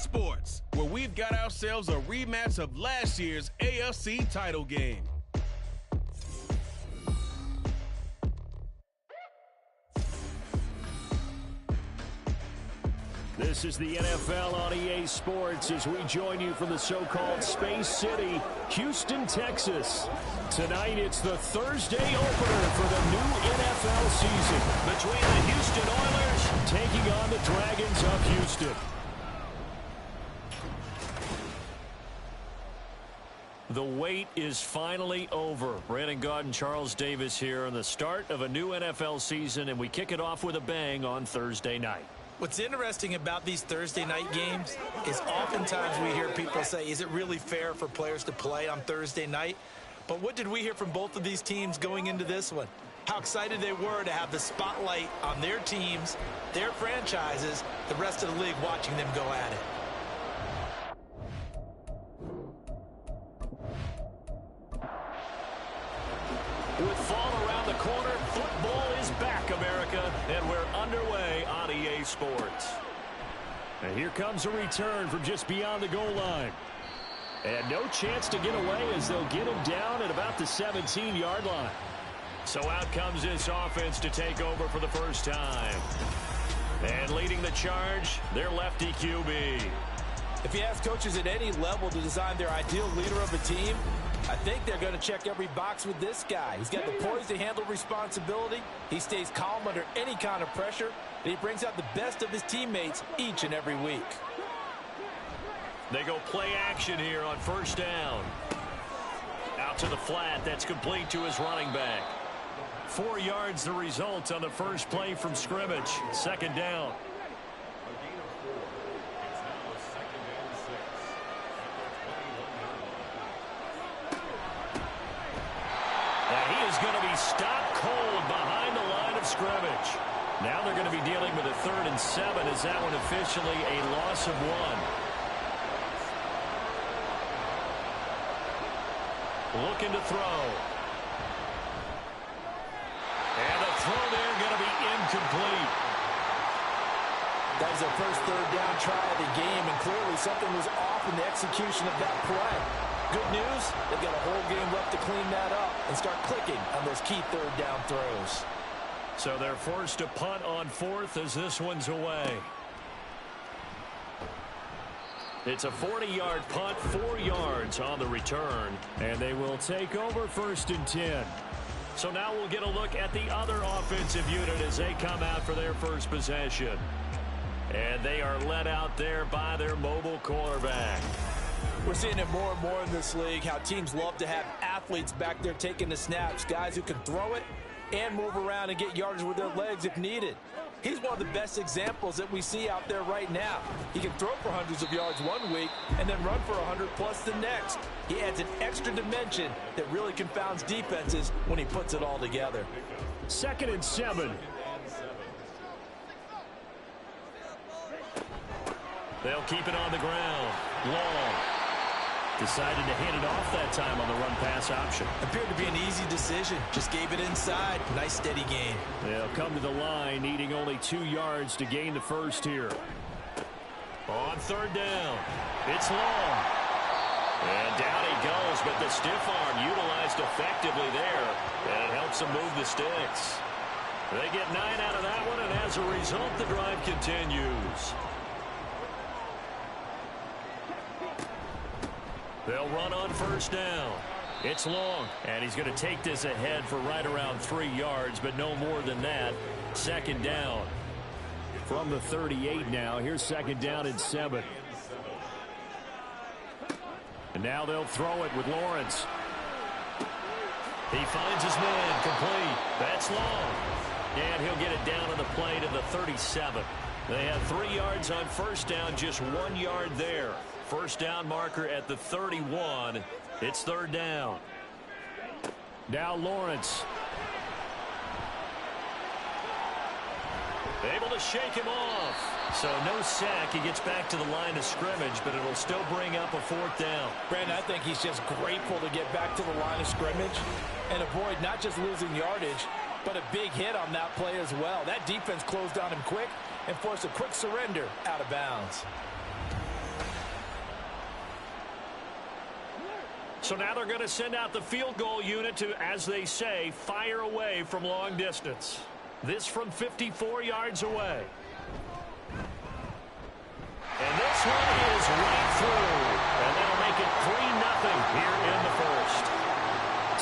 Sports, where we've got ourselves a rematch of last year's AFC title game. This is the NFL on EA Sports as we join you from the so-called Space City, Houston, Texas. Tonight, it's the Thursday opener for the new NFL season between the Houston Oilers taking on the Dragons of Houston. The wait is finally over. Brandon Gaud and Charles Davis here on the start of a new NFL season, and we kick it off with a bang on Thursday night. What's interesting about these Thursday night games is oftentimes we hear people say, is it really fair for players to play on Thursday night? But what did we hear from both of these teams going into this one? How excited they were to have the spotlight on their teams, their franchises, the rest of the league watching them go at it. With fall around the corner, football is back, America, and we're underway on EA Sports. And here comes a return from just beyond the goal line. And no chance to get away as they'll get him down at about the 17-yard line. So out comes this offense to take over for the first time. And leading the charge, their lefty QB. If you ask coaches at any level to design their ideal leader of a team, I think they're going to check every box with this guy. He's got the poise to handle responsibility. He stays calm under any kind of pressure, and he brings out the best of his teammates each and every week. They go play action here on first down. Out to the flat. That's complete to his running back. 4 yards the result on the first play from scrimmage. Second down. Going to be stopped cold behind the line of scrimmage. Now they're going to be dealing with a 3rd and 7 as that one officially a loss of 1. Looking to throw. And the throw there going to be incomplete. That was their first 3rd down try of the game, and clearly something was off in the execution of that play. Good news, they've got a whole game left to clean that up and start clicking on those key 3rd down throws. So they're forced to punt on 4th as this one's away. It's a 40-yard punt, 4 yards on the return, and they will take over 1st and 10. So now we'll get a look at the other offensive unit as they come out for their first possession. And they are led out there by their mobile quarterback. We're seeing it more and more in this league, how teams love to have athletes back there taking the snaps, guys who can throw it and move around and get yardage with their legs if needed. He's one of the best examples that we see out there right now. He can throw for hundreds of yards one week and then run for 100+ the next. He adds an extra dimension that really confounds defenses when he puts it all together. 2nd and 7. They'll keep it on the ground. Long. Decided to hand it off that time on the run-pass option. Appeared to be an easy decision. Just gave it inside. Nice, steady gain. They'll come to the line, needing only 2 yards to gain the first here. On 3rd down. It's long. And down he goes, but the stiff arm utilized effectively there. And it helps them move the sticks. They get 9 out of that one, and as a result, the drive continues. They'll run on 1st down. It's long, and he's going to take this ahead for right around 3 yards, but no more than that. 2nd down. From the 38 now, here's 2nd down and 7. And now they'll throw it with Lawrence. He finds his man, complete. That's long. And he'll get it down on the play to the 37. They have 3 yards on 1st down, just 1 yard there. 1st down marker at the 31. It's 3rd down. Now Lawrence. Able to shake him off. So no sack. He gets back to the line of scrimmage, but it'll still bring up a 4th down. Brandon, I think he's just grateful to get back to the line of scrimmage and avoid not just losing yardage, but a big hit on that play as well. That defense closed on him quick and forced a quick surrender out of bounds. So now they're going to send out the field goal unit to, as they say, fire away from long distance. This from 54 yards away. And this one is right through. And that'll make it 3-0 here in the first.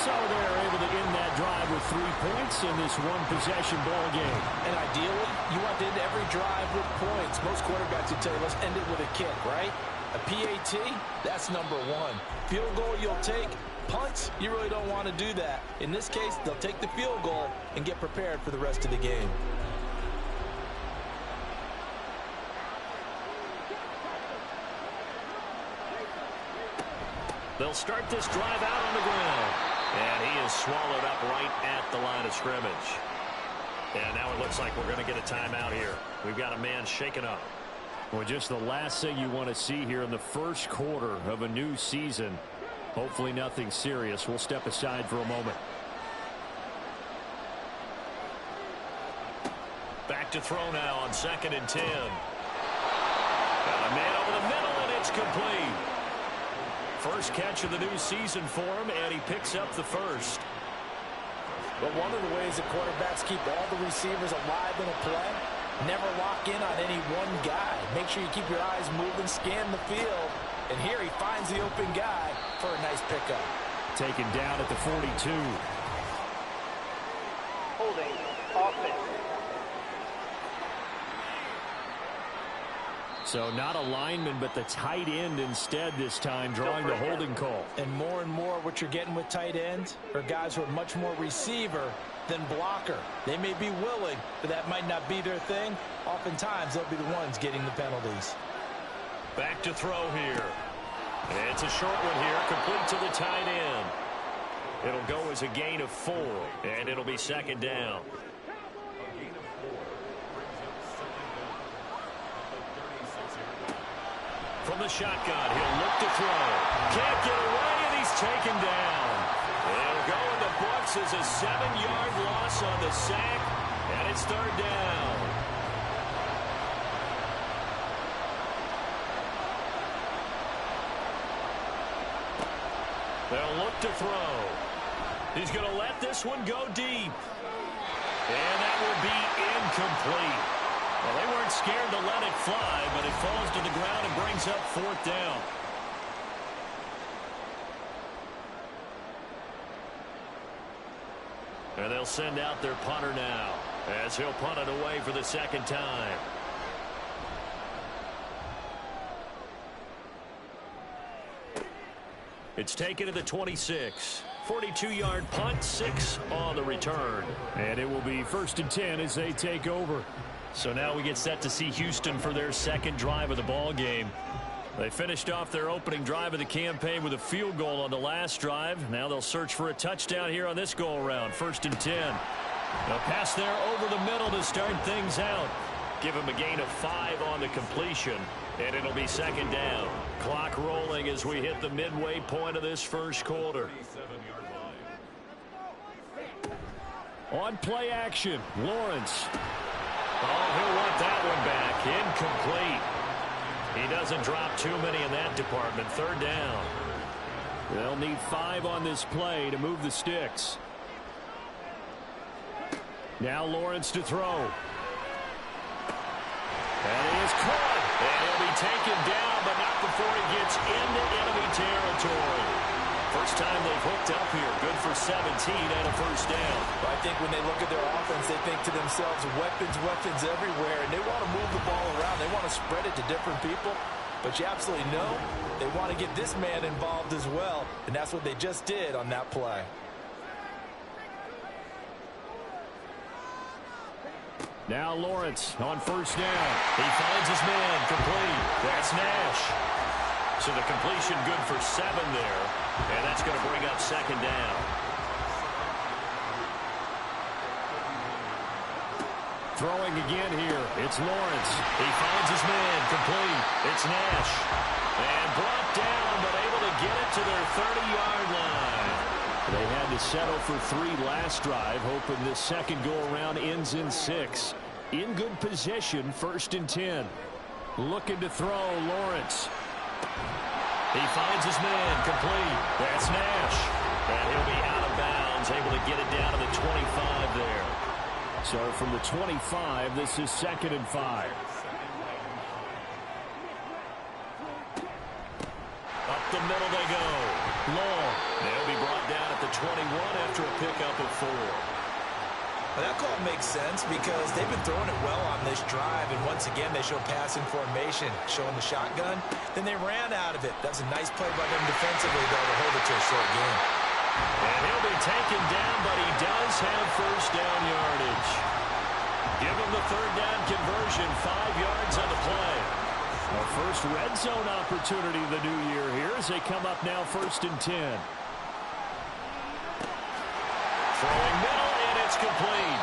So they're able to end that drive with 3 points in this one-possession ball game. And ideally, you want to end every drive with points. Most quarterbacks would tell you, let's end it with a kick, right? A PAT, that's number one. Field goal you'll take. Punts, you really don't want to do that. In this case, they'll take the field goal and get prepared for the rest of the game. They'll start this drive out on the ground. And he is swallowed up right at the line of scrimmage. And now it looks like we're going to get a timeout here. We've got a man shaken up. Well, just the last thing you want to see here in the first quarter of a new season. Hopefully nothing serious. We'll step aside for a moment. Back to throw now on 2nd and 10. Got a man over the middle, and it's complete. First catch of the new season for him, and he picks up the first. But one of the ways that quarterbacks keep all the receivers alive in a play, never lock in on any one guy. Make sure you keep your eyes moving, scan the field. And here he finds the open guy for a nice pickup. Taken down at the 42. Holding offense. So not a lineman, but the tight end instead this time, drawing the holding call. And more what you're getting with tight ends are guys who are much more receiver than blocker. They may be willing, but that might not be their thing. Oftentimes, they'll be the ones getting the penalties. Back to throw here. And it's a short one here, complete to the tight end. It'll go as a gain of 4, and it'll be 2nd down. From the shotgun, he'll look to throw. Can't get away, and he's taken down. It'll go in the books as a 7-yard loss on the sack, and it's 3rd down. They'll look to throw. He's going to let this one go deep. And that will be incomplete. Well, they weren't scared to let it fly, but it falls to the ground and brings up 4th down. And they'll send out their punter now, as he'll punt it away for the 2nd time. It's taken to the 26. 42-yard punt, 6 on the return. And it will be 1st and 10 as they take over. So now we get set to see Houston for their 2nd drive of the ball game. They finished off their opening drive of the campaign with a field goal on the last drive. Now they'll search for a touchdown here on this go-around. 1st and 10. They'll pass there over the middle to start things out. Give him a gain of 5 on the completion, and it'll be 2nd down. Clock rolling as we hit the midway point of this first quarter. On play action, Lawrence. Oh, he'll want that one back. Incomplete. He doesn't drop too many in that department. 3rd down. They'll need 5 on this play to move the sticks. Now Lawrence to throw. And he is caught. And he'll be taken down, but not before he gets into enemy territory. First time they've hooked up here. Good for 17 and a 1st down. But I think when they look at their offense, they think to themselves, weapons everywhere, and they want to move the ball around. They want to spread it to different people. But you absolutely know they want to get this man involved as well, and that's what they just did on that play. Now Lawrence on 1st down. He finds his man complete. That's Nash. So the completion good for 7 there. And that's going to bring up 2nd down. Throwing again here. It's Lawrence. He finds his man complete. It's Nash. And brought down, but able to get it to their 30-yard line. They had to settle for 3 last drive, hoping this second go-around ends in 6. In good position, 1st and 10. Looking to throw, Lawrence. He finds his man, complete. That's Nash. And he'll be out of bounds, able to get it down to the 25 there. So from the 25, this is 2nd and 5. Up the middle they go. Long. They'll be brought down at the 21 after a pickup of 4. Well, that call makes sense because they've been throwing it well on this drive, and once again they show passing formation, showing the shotgun. Then they ran out of it. That was a nice play by them defensively, though, to hold it to a short game. And he'll be taken down, but he does have first down yardage. Give him the third down conversion, 5 yards on the play. Our first red zone opportunity of the new year here as they come up now 1st and 10. Throwing middle, and it's complete.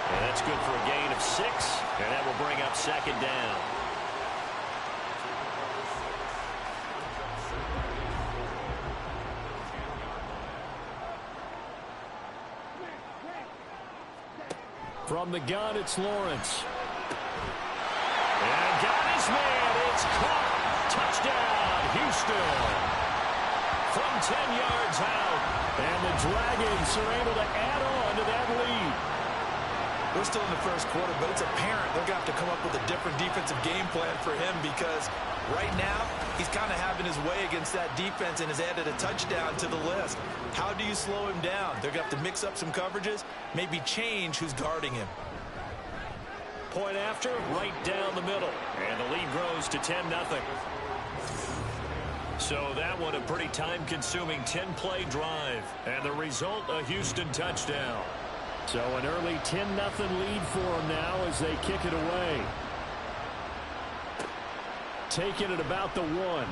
And that's good for a gain of 6, and that will bring up 2nd down. From the gun, it's Lawrence. And got his man. It's caught. Touchdown, Houston. From 10 yards out. And the Dragons are able to add on to that lead. We're still in the first quarter, but it's apparent they're going to have to come up with a different defensive game plan for him because right now he's kind of having his way against that defense and has added a touchdown to the list. How do you slow him down? They're going to have to mix up some coverages, maybe change who's guarding him. Point after, right down the middle. And the lead grows to 10-0. So that one a pretty time-consuming 10-play drive. And the result, a Houston touchdown. So an early 10-0 lead for them now as they kick it away. Taking it about the 1.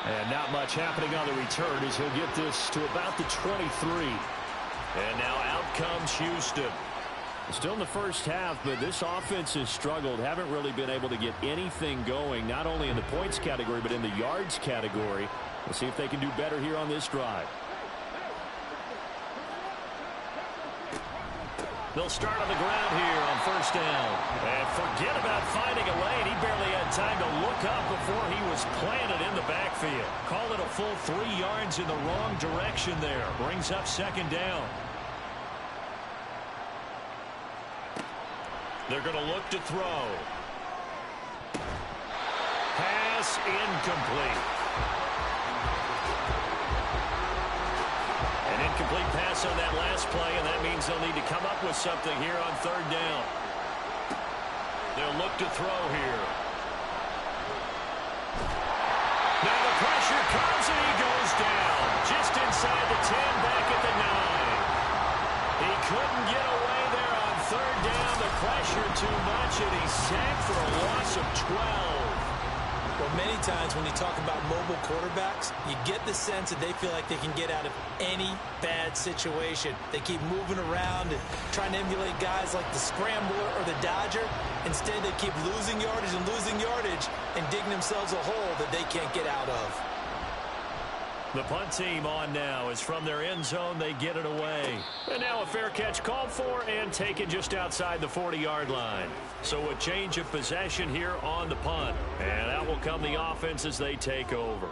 And not much happening on the return as he'll get this to about the 23. And now out comes Houston. Still in the first half, but this offense has struggled. Haven't really been able to get anything going, not only in the points category, but in the yards category. We'll see if they can do better here on this drive. They'll start on the ground here on 1st down. And forget about finding a lane. He barely had time to look up before he was planted in the backfield. Call it a full 3 yards in the wrong direction there. Brings up 2nd down. They're going to look to throw. Pass incomplete. An incomplete pass on that last play, and that means they'll need to come up with something here on 3rd down. They'll look to throw here. Now the pressure comes, and he goes down. Just inside the 10, back at the 9. He couldn't get away there on 3rd down. The pressure too much, and he's sacked for a loss of 12. Well, many times when you talk about mobile quarterbacks, you get the sense that they feel like they can get out of any bad situation. They keep moving around and trying to emulate guys like the Scrambler or the Dodger. Instead, they keep losing yardage and digging themselves a hole that they can't get out of. The punt team on now is from their end zone. They get it away. And now a fair catch called for and taken just outside the 40-yard line. So a change of possession here on the punt. And out will come the offense as they take over.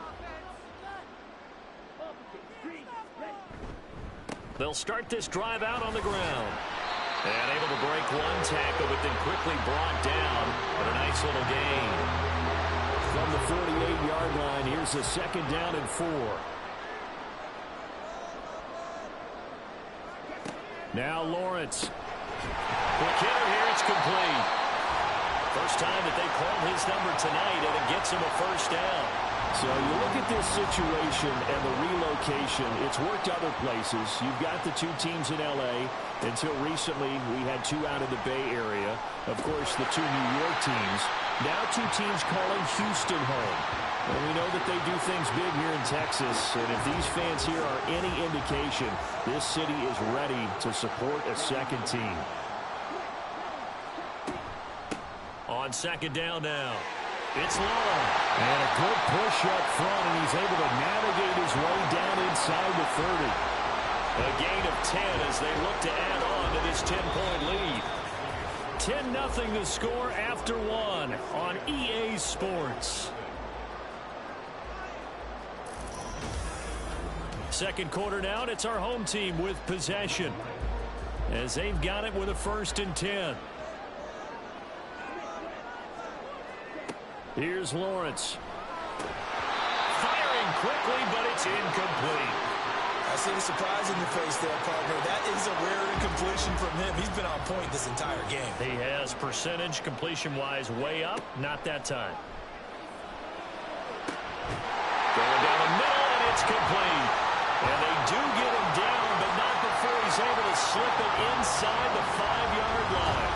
They'll start this drive out on the ground. And able to break one tackle, but then quickly brought down. But a nice little gain. From the 48-yard line, here's a 2nd down and 4. Now Lawrence. Quick hitter here, it's complete. First time that they called his number tonight, and it gets him a 1st down. So you look at this situation and the relocation. It's worked other places. You've got the 2 teams in L.A. Until recently, we had 2 out of the Bay Area. Of course, the 2 New York teams. Now 2 teams calling Houston home. And we know that they do things big here in Texas. And if these fans here are any indication, this city is ready to support a 2nd team. On 2nd down now. It's long. And a good push up front, and he's able to navigate his way down inside the 30. A gain of 10 as they look to add on to this 10-point lead. 10-0 the score after 1 on EA Sports. Second quarter now, and it's our home team with possession, as they've got it with a 1st and 10. Here's Lawrence. Firing quickly, but it's incomplete. I see the surprise in your face there, partner. That is a rare incompletion from him. He's been on point this entire game. He has percentage completion-wise way up. Not that time. Going down the middle, and it's complete. And they do get him down, but not before he's able to slip it inside the 5-yard line.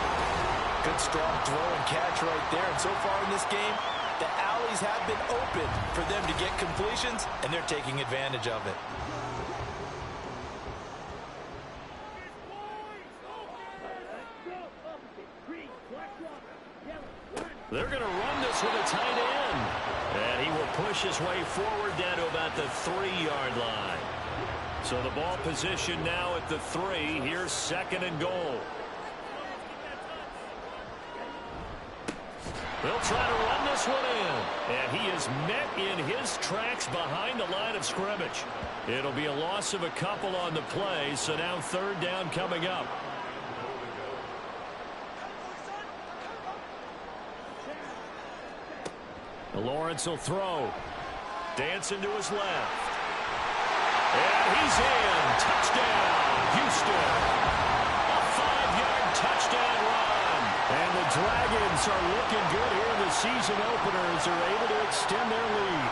Good strong throw and catch right there. And so far in this game, the alleys have been open for them to get completions, and they're taking advantage of it. They're going to run this with a tight end. And he will push his way forward down to about the 3-yard line. So the ball position now at the 3. Here's 2nd and goal. They'll try to run this one in. And he is met in his tracks behind the line of scrimmage. It'll be a loss of a couple on the play. So now 3rd down coming up. Lawrence will throw. Dancing to his left. And he's in. Touchdown, Houston. A 5-yard touchdown run. And the Dragons are looking good here in the season opener as they're able to extend their lead.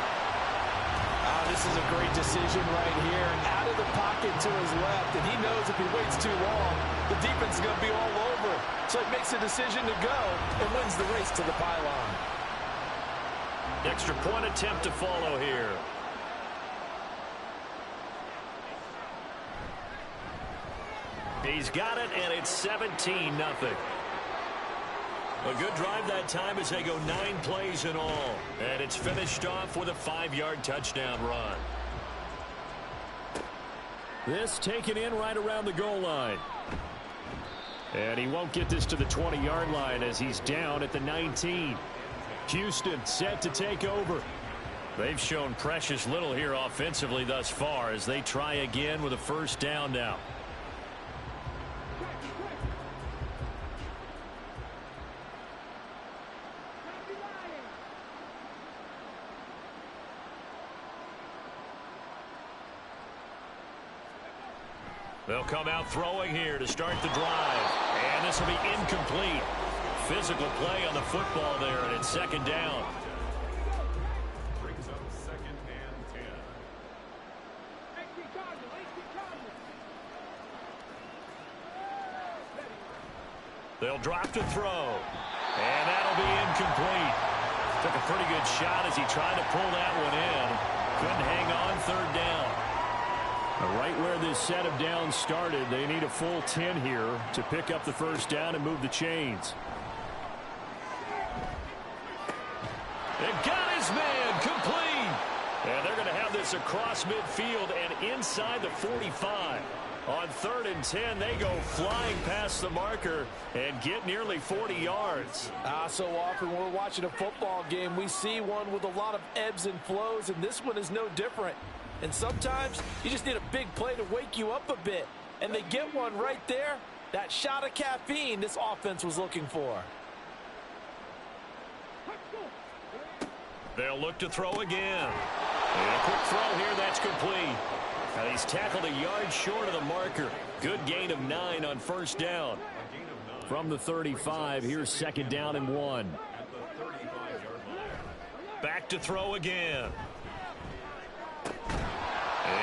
This is a great decision right here. Out of the pocket to his left, and he knows if he waits too long, the defense is going to be all over. So he makes a decision to go and wins the race to the pylon. Extra point attempt to follow here. He's got it, and it's 17-0. A good drive that time as they go 9 plays in all. And it's finished off with a 5-yard touchdown run. This taken in right around the goal line. And he won't get this to the 20-yard line as he's down at the 19. Houston set to take over. They've shown precious little here offensively thus far as they try again with a 1st down now. They'll come out throwing here to start the drive. And this will be incomplete. Physical play on the football there, and it's 2nd down. Brings up 2nd and 10. They'll drop to throw. And that'll be incomplete. Took a pretty good shot as he tried to pull that one in. Couldn't hang on 3rd down. Right where this set of downs started, they need a full 10 here to pick up the 1st down and move the chains. And got his man complete. And they're going to have this across midfield and inside the 45. On 3rd and 10, they go flying past the marker and get nearly 40 yards. So often when we're watching a football game, we see one with a lot of ebbs and flows, and this one is no different. And sometimes you just need a big play to wake you up a bit. And they get one right there. That shot of caffeine this offense was looking for. They'll look to throw again. And a quick throw here, that's complete. And he's tackled a yard short of the marker. Good gain of 9 on 1st down. From the 35, here's 2nd down and 1. Back to throw again.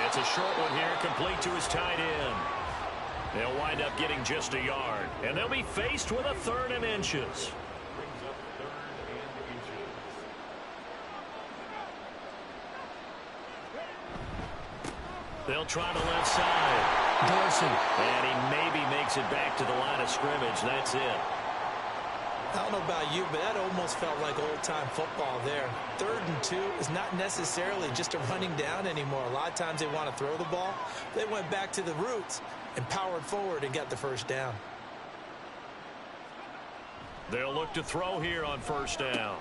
It's a short one here, complete to his tight end. They'll wind up getting just a yard. And they'll be faced with a 3rd and inches. They'll try the left side. Dorsey. And he maybe makes it back to the line of scrimmage. That's it. I don't know about you, but that almost felt like old-time football there. 3rd and 2 is not necessarily just a running down anymore. A lot of times they want to throw the ball. They went back to the roots and powered forward and got the 1st down. They'll look to throw here on 1st down.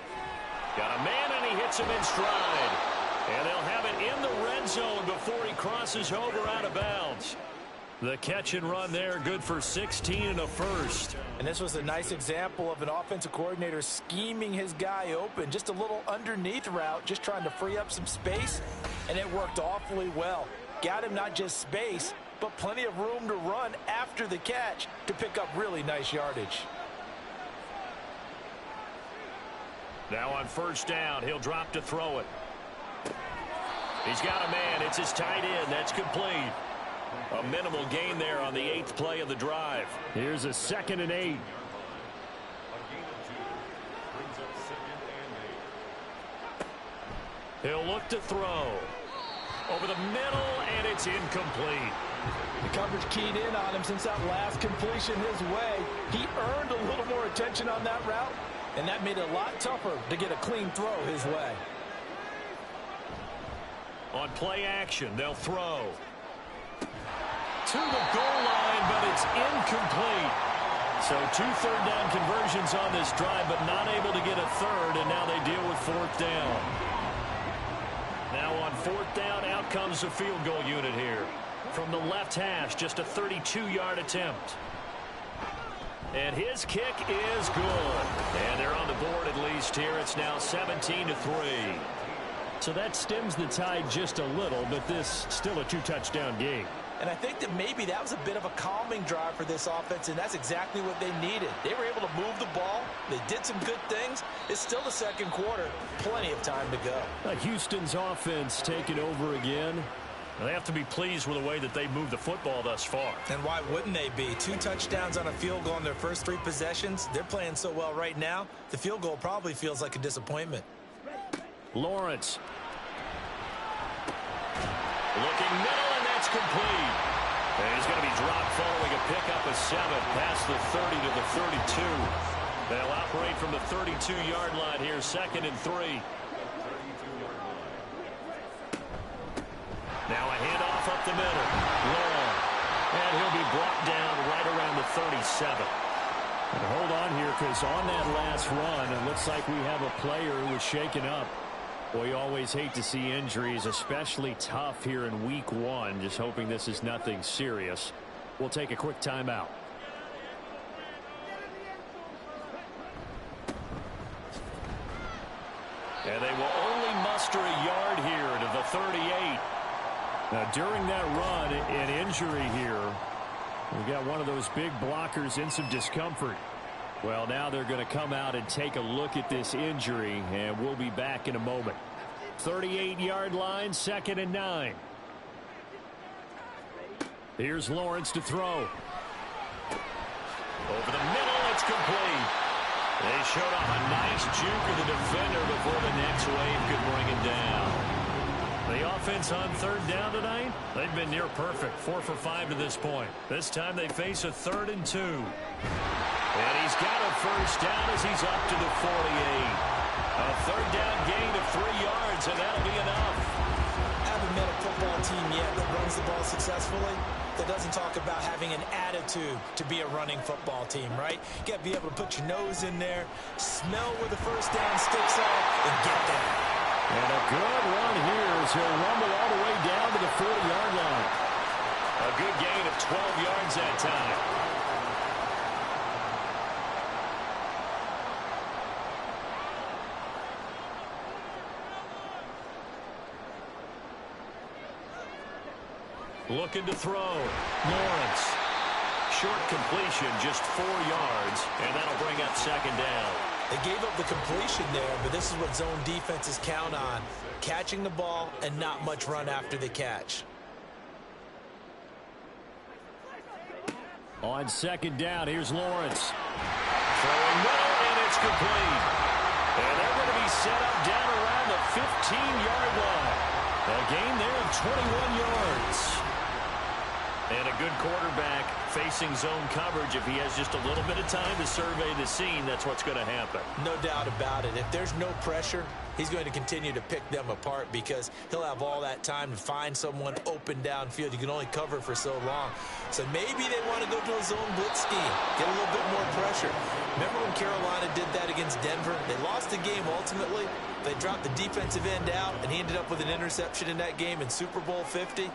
Got a man, and he hits him in stride. And they'll have it in the red zone before he crosses over out of bounds. The catch and run there, good for 16 and a first. And this was a nice example of an offensive coordinator scheming his guy open. Just a little underneath route, just trying to free up some space, and it worked awfully well. Got him not just space, but plenty of room to run after the catch to pick up really nice yardage. Now on first down, he'll drop to throw it. He's got a man. It's his tight end. That's complete. A minimal gain there on the 8th play of the drive. Here's a 2nd and 8. He'll look to throw. Over the middle, and it's incomplete. The coverage keyed in on him since that last completion his way. He earned a little more attention on that route, and that made it a lot tougher to get a clean throw his way. On play action, they'll throw. To the goal line, but it's incomplete. So 2 third-down conversions on this drive, but not able to get a third, and now they deal with 4th down. Now on 4th down, out comes the field goal unit here. From the left hash, just a 32-yard attempt. And his kick is good. And they're on the board at least here. It's now 17-3. So that stems the tide just a little, but this still a 2-touchdown game. And I think that maybe that was a bit of a calming drive for this offense, and that's exactly what they needed. They were able to move the ball. They did some good things. It's still the 2nd quarter. Plenty of time to go. Houston's offense taking over again. They have to be pleased with the way that they moved the football thus far. And why wouldn't they be? 2 touchdowns on a field goal in their first 3 possessions. They're playing so well right now, the field goal probably feels like a disappointment. Lawrence. Looking middle, and that's complete. And he's going to be dropped following a pickup of 7 past the 30 to the 32. They'll operate from the 32-yard line here, 2nd and 3. Now a handoff up the middle. Long. And he'll be brought down right around the 37. And hold on here, because on that last run, it looks like we have a player who was shaken up. Well, you always hate to see injuries, especially tough here in week 1. Just hoping this is nothing serious. We'll take a quick timeout. And they will only muster a yard here to the 38. Now, during that run, an injury here. We got one of those big blockers in some discomfort. Well, now they're going to come out and take a look at this injury, and we'll be back in a moment. 38-yard line, 2nd and 9. Here's Lawrence to throw. Over the middle, it's complete. They showed off a nice juke of the defender before the next wave could bring him down. The offense on 3rd down tonight, they've been near perfect. 4 for 5 to this point. This time they face a 3rd and 2. And he's got a first down as he's up to the 48. A 3rd down gain of 3 yards, and that'll be enough. I haven't met a football team yet that runs the ball successfully that doesn't talk about having an attitude to be a running football team, right? You got to be able to put your nose in there, smell where the first down sticks are, and get there. And a good run here as he'll rumble all the way down to the 40-yard line. A good gain of 12 yards that time. Looking to throw. Lawrence. Short completion, just 4 yards, and that'll bring up 2nd down. They gave up the completion there, but this is what zone defenses count on. Catching the ball and not much run after the catch. On 2nd down, here's Lawrence. Throwing middle, and it's complete. And they're going to be set up down around the 15-yard line. A gain there of 21 yards. And a good quarterback facing zone coverage. If he has just a little bit of time to survey the scene, that's what's going to happen. No doubt about it. If there's no pressure, he's going to continue to pick them apart because he'll have all that time to find someone open downfield. You can only cover for so long. So maybe they want to go to a zone blitz scheme, get a little bit more pressure. Remember when Carolina did that against Denver? They lost the game ultimately. They dropped the defensive end out, and he ended up with an interception in that game in Super Bowl 50.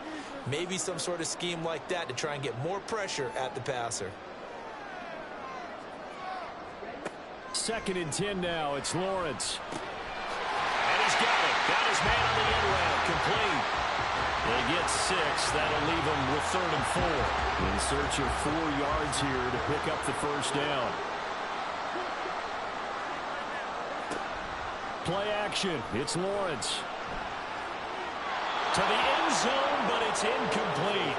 Maybe some sort of scheme like that to try and get more pressure at the passer. 2nd and 10 now. It's Lawrence. And he's got it. Got his man on the end round. Complete. They get 6. That'll leave him with 3rd and 4. In search of 4 yards here to pick up the first down. Play action. It's Lawrence. To the end zone, but it's incomplete.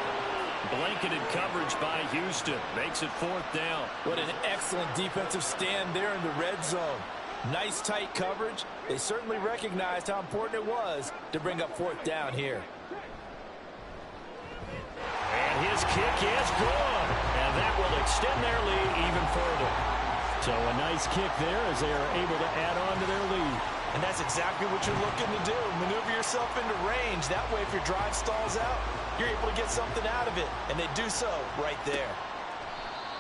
Blanketed coverage by Houston. Makes it 4th down. What an excellent defensive stand there in the red zone. Nice tight coverage. They certainly recognized how important it was to bring up 4th down here. And his kick is good. And that will extend their lead even further. So a nice kick there as they are able to add on to their lead. And that's exactly what you're looking to do. Maneuver yourself into range. That way, if your drive stalls out, you're able to get something out of it. And they do so right there.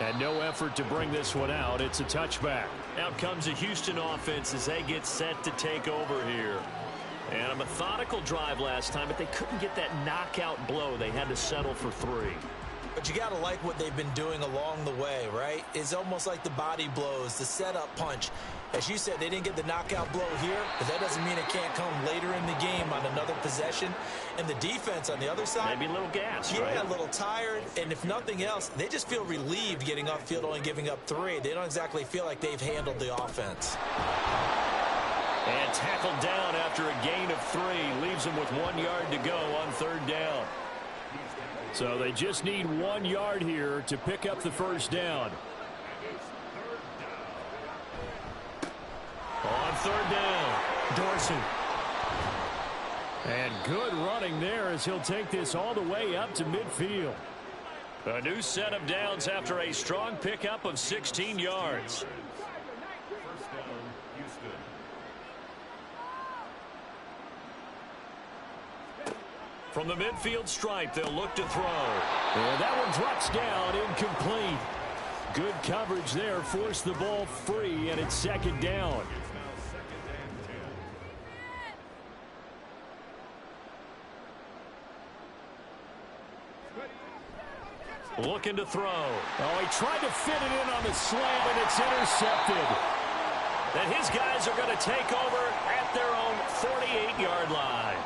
And no effort to bring this one out. It's a touchback. Out comes the Houston offense as they get set to take over here. And a methodical drive last time, but they couldn't get that knockout blow. They had to settle for 3. But you got to like what they've been doing along the way, right? It's almost like the body blows, the setup punch. As you said, they didn't get the knockout blow here, but that doesn't mean it can't come later in the game on another possession. And the defense on the other side, maybe a little gas, yeah, right? A little tired. And if nothing else, they just feel relieved getting upfield, only giving up 3. They don't exactly feel like they've handled the offense. And tackled down after a gain of 3. Leaves them with 1 yard to go on 3rd down. So they just need 1 yard here to pick up the first down. On 3rd down, Dorsey. And good running there as he'll take this all the way up to midfield. A new set of downs after a strong pickup of 16 yards. From the midfield stripe, they'll look to throw. And that one drops down, incomplete. Good coverage there, forced the ball free, and it's 2nd down. Looking to throw. Oh, he tried to fit it in on the slant, and it's intercepted. And his guys are going to take over at their own 48-yard line.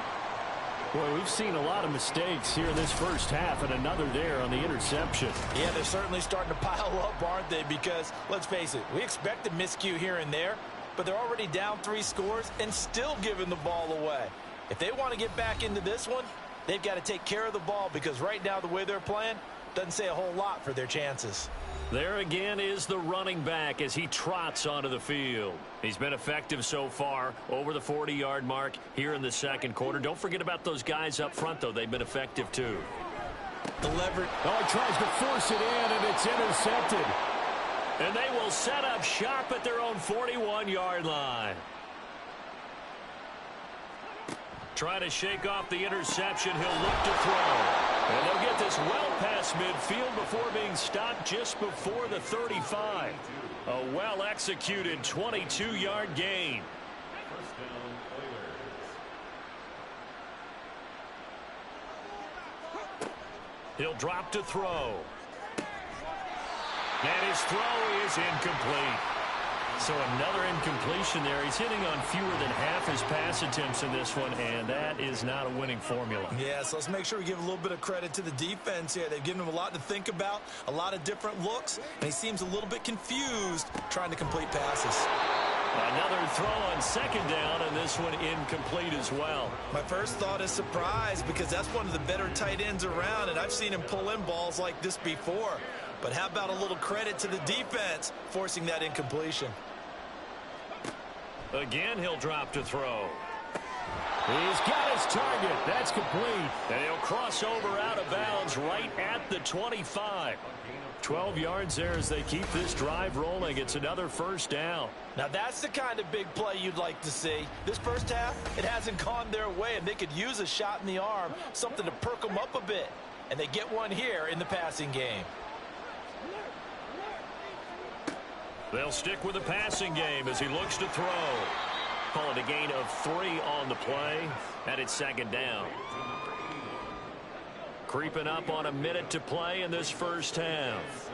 Boy, we've seen a lot of mistakes here in this first half, and another there on the interception. Yeah, they're certainly starting to pile up, aren't they? Because, let's face it, we expected miscue here and there, but they're already down 3 scores and still giving the ball away. If they want to get back into this one, they've got to take care of the ball, because right now the way they're playing doesn't say a whole lot for their chances. There again is the running back as he trots onto the field. He's been effective so far, over the 40-yard mark here in the 2nd quarter. Don't forget about those guys up front, though. They've been effective, too. The leverage. Oh, he tries to force it in, and it's intercepted. And they will set up shop at their own 41-yard line. Trying to shake off the interception. He'll look to throw. And they'll get this well past midfield before being stopped just before the 35. A well-executed 22-yard gain. He'll drop to throw. And his throw is incomplete. So another incompletion there. He's hitting on fewer than half his pass attempts in this one, and that is not a winning formula. Yeah, so let's make sure we give a little bit of credit to the defense here. They've given him a lot to think about, a lot of different looks, and he seems a little bit confused trying to complete passes. Another throw on 2nd down, and this one incomplete as well. My first thought is surprise, because that's one of the better tight ends around, and I've seen him pull in balls like this before. But how about a little credit to the defense forcing that incompletion? Again, he'll drop to throw. He's got his target. That's complete. And he'll cross over out of bounds right at the 25. 12 yards there as they keep this drive rolling. It's another first down. Now that's the kind of big play you'd like to see. This first half, it hasn't gone their way, and they could use a shot in the arm, something to perk them up a bit. And they get one here in the passing game. They'll stick with the passing game as he looks to throw. Call it a gain of 3 on the play, and it's second down. Creeping up on a minute to play in this first half.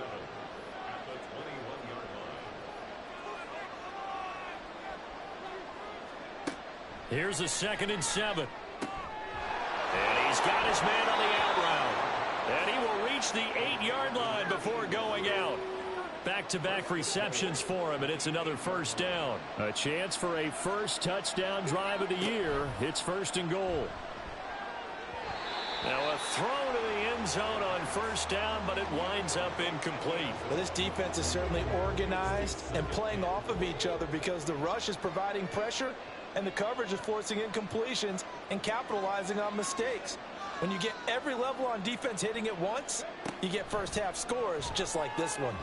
Here's a 2nd and 7. And he's got his man on the out route. And he will reach the 8-yard line before going out. Back-to-back receptions for him, and it's another first down. A chance for a first touchdown drive of the year. It's 1st and goal. Now a throw to the end zone on first down, but it winds up incomplete. Well, this defense is certainly organized and playing off of each other because the rush is providing pressure and the coverage is forcing incompletions and capitalizing on mistakes. When you get every level on defense hitting at once, you get first half scores just like this one.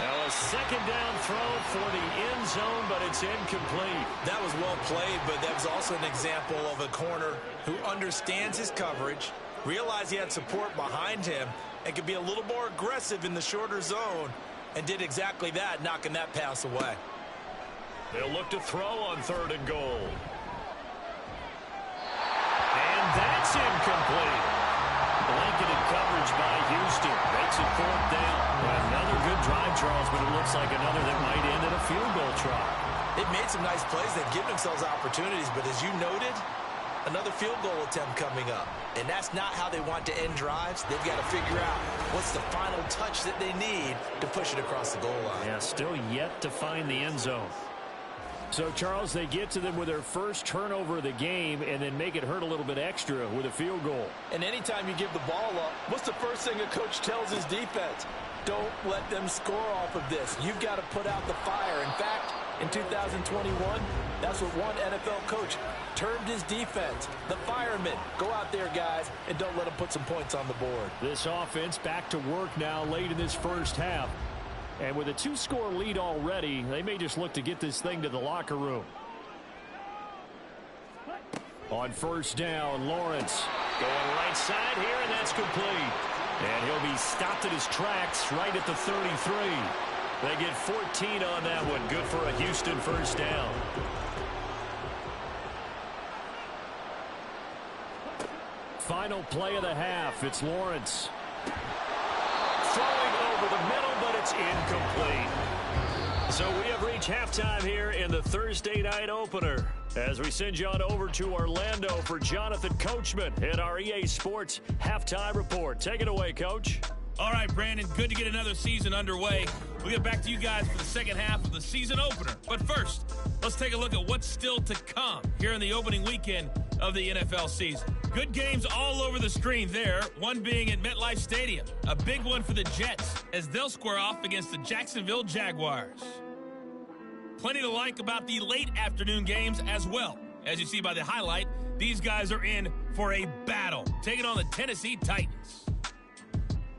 Now a 2nd down throw for the end zone, but it's incomplete. That was well played, but that was also an example of a corner who understands his coverage, realized he had support behind him, and could be a little more aggressive in the shorter zone, and did exactly that, knocking that pass away. They'll look to throw on 3rd and goal. And that's incomplete. Blanketed coverage by Houston. Makes it 4th down. Another good drive, Charles, but it looks like another that might end in a field goal try. They've made some nice plays. They've given themselves opportunities, but as you noted, another field goal attempt coming up. And that's not how they want to end drives. They've got to figure out what's the final touch that they need to push it across the goal line. Yeah, still yet to find the end zone. So, Charles, they get to them with their first turnover of the game and then make it hurt a little bit extra with a field goal. And anytime you give the ball up, what's the first thing a coach tells his defense? Don't let them score off of this. You've got to put out the fire. In fact, in 2021, that's what one NFL coach termed his defense. The firemen. Go out there, guys, and don't let them put some points on the board. This offense back to work now late in this first half. And with a 2-score lead already, they may just look to get this thing to the locker room. On first down, Lawrence. Going right side here, and that's complete. And he'll be stopped at his tracks right at the 33. They get 14 on that one. Good for a Houston first down. Final play of the half. It's Lawrence. Throwing over the middle, but it's incomplete. So we have reached halftime here in the Thursday night opener as we send you on over to Orlando for Jonathan Coachman at our EA Sports Halftime Report. Take it away, Coach. All right, Brandon, good to get another season underway. We'll get back to you guys for the second half of the season opener. But first, let's take a look at what's still to come here in the opening weekend of the NFL season. Good games all over the screen there, one being at MetLife Stadium. A big one for the Jets as they'll square off against the Jacksonville Jaguars. Plenty to like about the late afternoon games as well. As you see by the highlight, these guys are in for a battle, taking on the Tennessee Titans.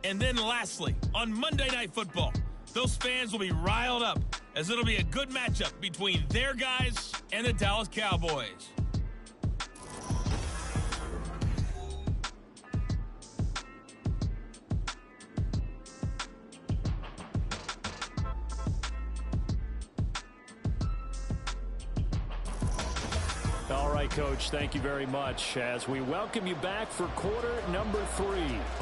And then lastly, on Monday Night Football, those fans will be riled up as it'll be a good matchup between their guys and the Dallas Cowboys. All right, Coach, thank you very much as we welcome you back for quarter number 3.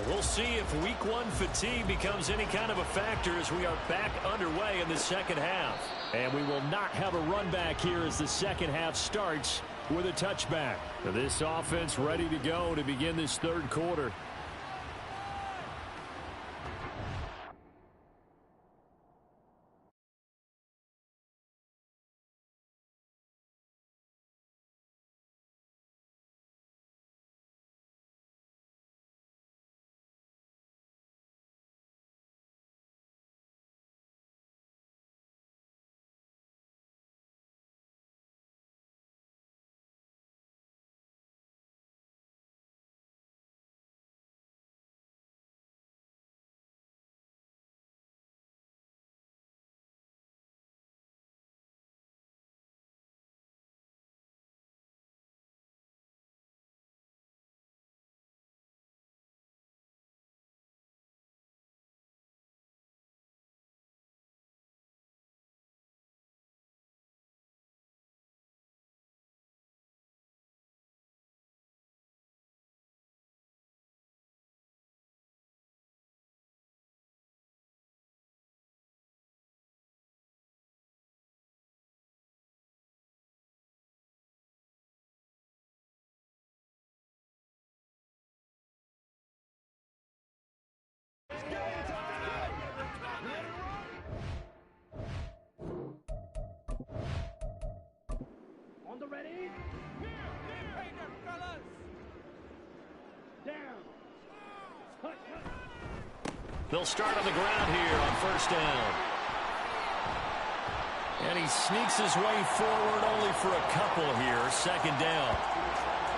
We'll see if week 1 fatigue becomes any kind of a factor as we are back underway in the second half. And we will not have a run back here as the second half starts with a touchback. This offense ready to go to begin this third quarter. They'll start on the ground here on first down. And he sneaks his way forward only for a couple here. Second down.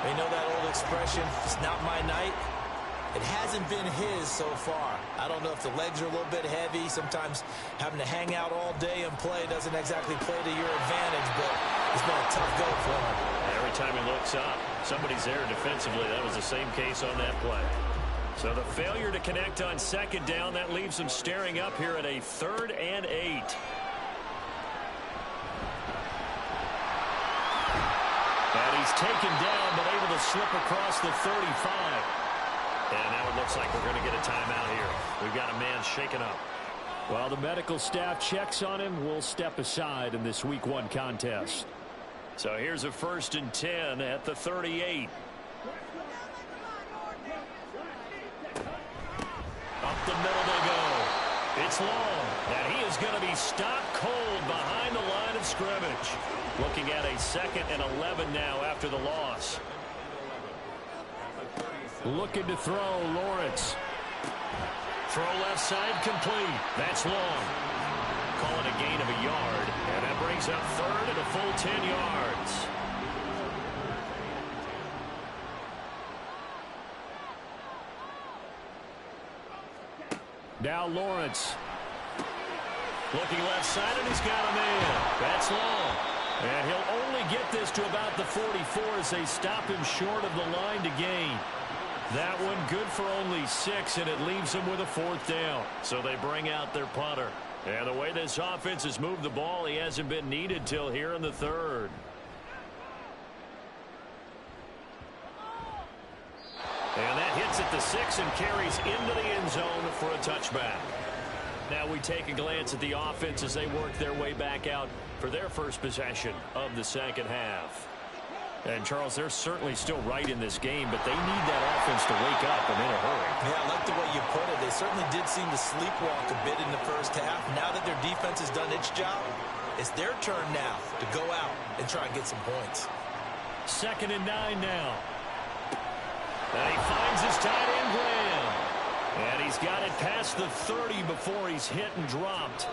You know that old expression, it's not my night? It hasn't been his so far. I don't know if the legs are a little bit heavy. Sometimes having to hang out all day and play doesn't exactly play to your advantage, but it's been a tough go for him. Every time he looks up, somebody's there defensively. That was the same case on that play. So the failure to connect on second down, that leaves him staring up here at a 3rd and 8. And he's taken down, but able to slip across the 35. And now it looks like we're going to get a timeout here. We've got a man shaken up. While the medical staff checks on him, we'll step aside in this Week 1 contest. So here's a 1st and 10 at the 38. Up the middle they go. It's long, and he is going to be stopped cold behind the line of scrimmage. Looking at a 2nd and 11 now after the loss. Looking to throw, Lawrence. Throw left side complete. That's long. Call it a gain of a yard, and that brings up 3rd and a full 10 yards. Now Lawrence. Looking left side, and he's got a man. That's long. And he'll only get this to about the 44 as they stop him short of the line to gain. That one good for only 6, and it leaves him with a 4th down. So they bring out their punter. And the way this offense has moved the ball, he hasn't been needed till here in the 3rd. And that hits at the 6 and carries into the end zone for a touchback. Now we take a glance at the offense as they work their way back out for their first possession of the second half. And, Charles, they're certainly still right in this game, but they need that offense to wake up and in a hurry. Yeah, I like the way you put it. They certainly did seem to sleepwalk a bit in the first half. Now that their defense has done its job, it's their turn now to go out and try and get some points. 2nd and 9 now. And he finds his tight end, Graham. And he's got it past the 30 before he's hit and dropped.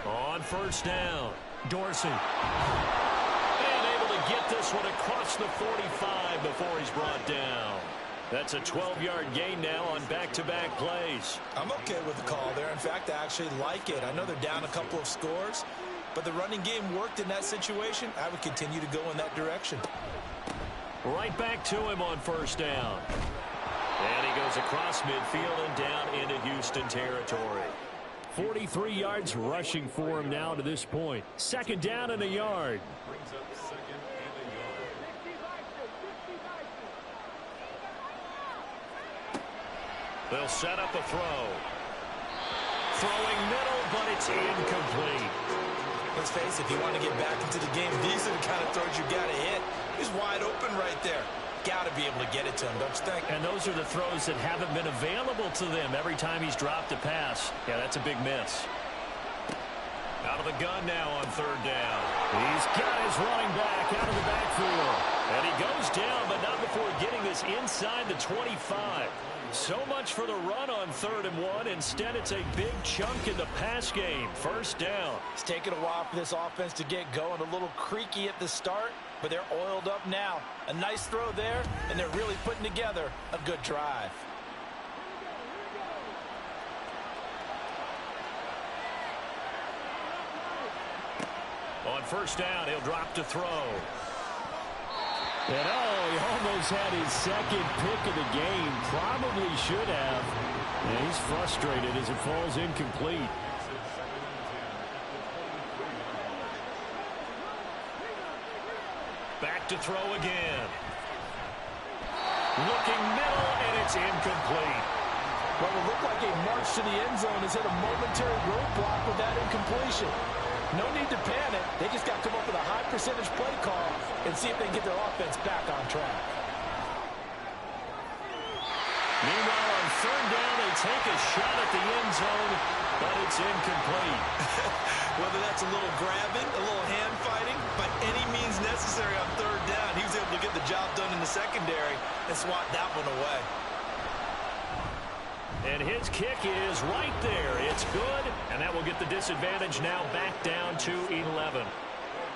On first down, Dorsey. And able to get this one across the 45 before he's brought down. That's a 12-yard gain now on back-to-back plays. I'm okay with the call there. In fact, I actually like it. I know they're down a couple of scores, but the running game worked in that situation. I would continue to go in that direction. Right back to him on first down. And he goes across midfield and down into Houston territory. 43 yards rushing for him now to this point. 2nd down and a yard. They'll set up a throw. Throwing middle, but it's incomplete. Let's face it, if you want to get back into the game, these are the kind of throws you got to hit. He's wide open right there. Got to be able to get it to him, don't you think? And those are the throws that haven't been available to them every time he's dropped a pass. Yeah, that's a big miss. Out of the gun now on 3rd down. He's got his running back out of the backfield. And he goes down, but not before getting this inside the 25. So much for the run on 3rd and 1. Instead, it's a big chunk in the pass game. First down. It's taken a while for this offense to get going. A little creaky at the start, but they're oiled up now. A nice throw there, and they're really putting together a good drive. On first down, he'll drop to throw. And he almost had his 2nd pick of the game. Probably should have. And he's frustrated as it falls incomplete. Back to throw again. Looking middle, and it's incomplete. Well, it looked like a march to the end zone has hit a momentary roadblock with that incompletion. No need to panic. They just got to come up with a high percentage play call and see if they can get their offense back on track. Meanwhile, on third down, they take a shot at the end zone, but it's incomplete. Whether that's a little grabbing, a little hand fighting, by any means necessary on third down, he was able to get the job done in the secondary and swat that one away. And his kick is right there. It's good, and that will get the disadvantage now back down to 11.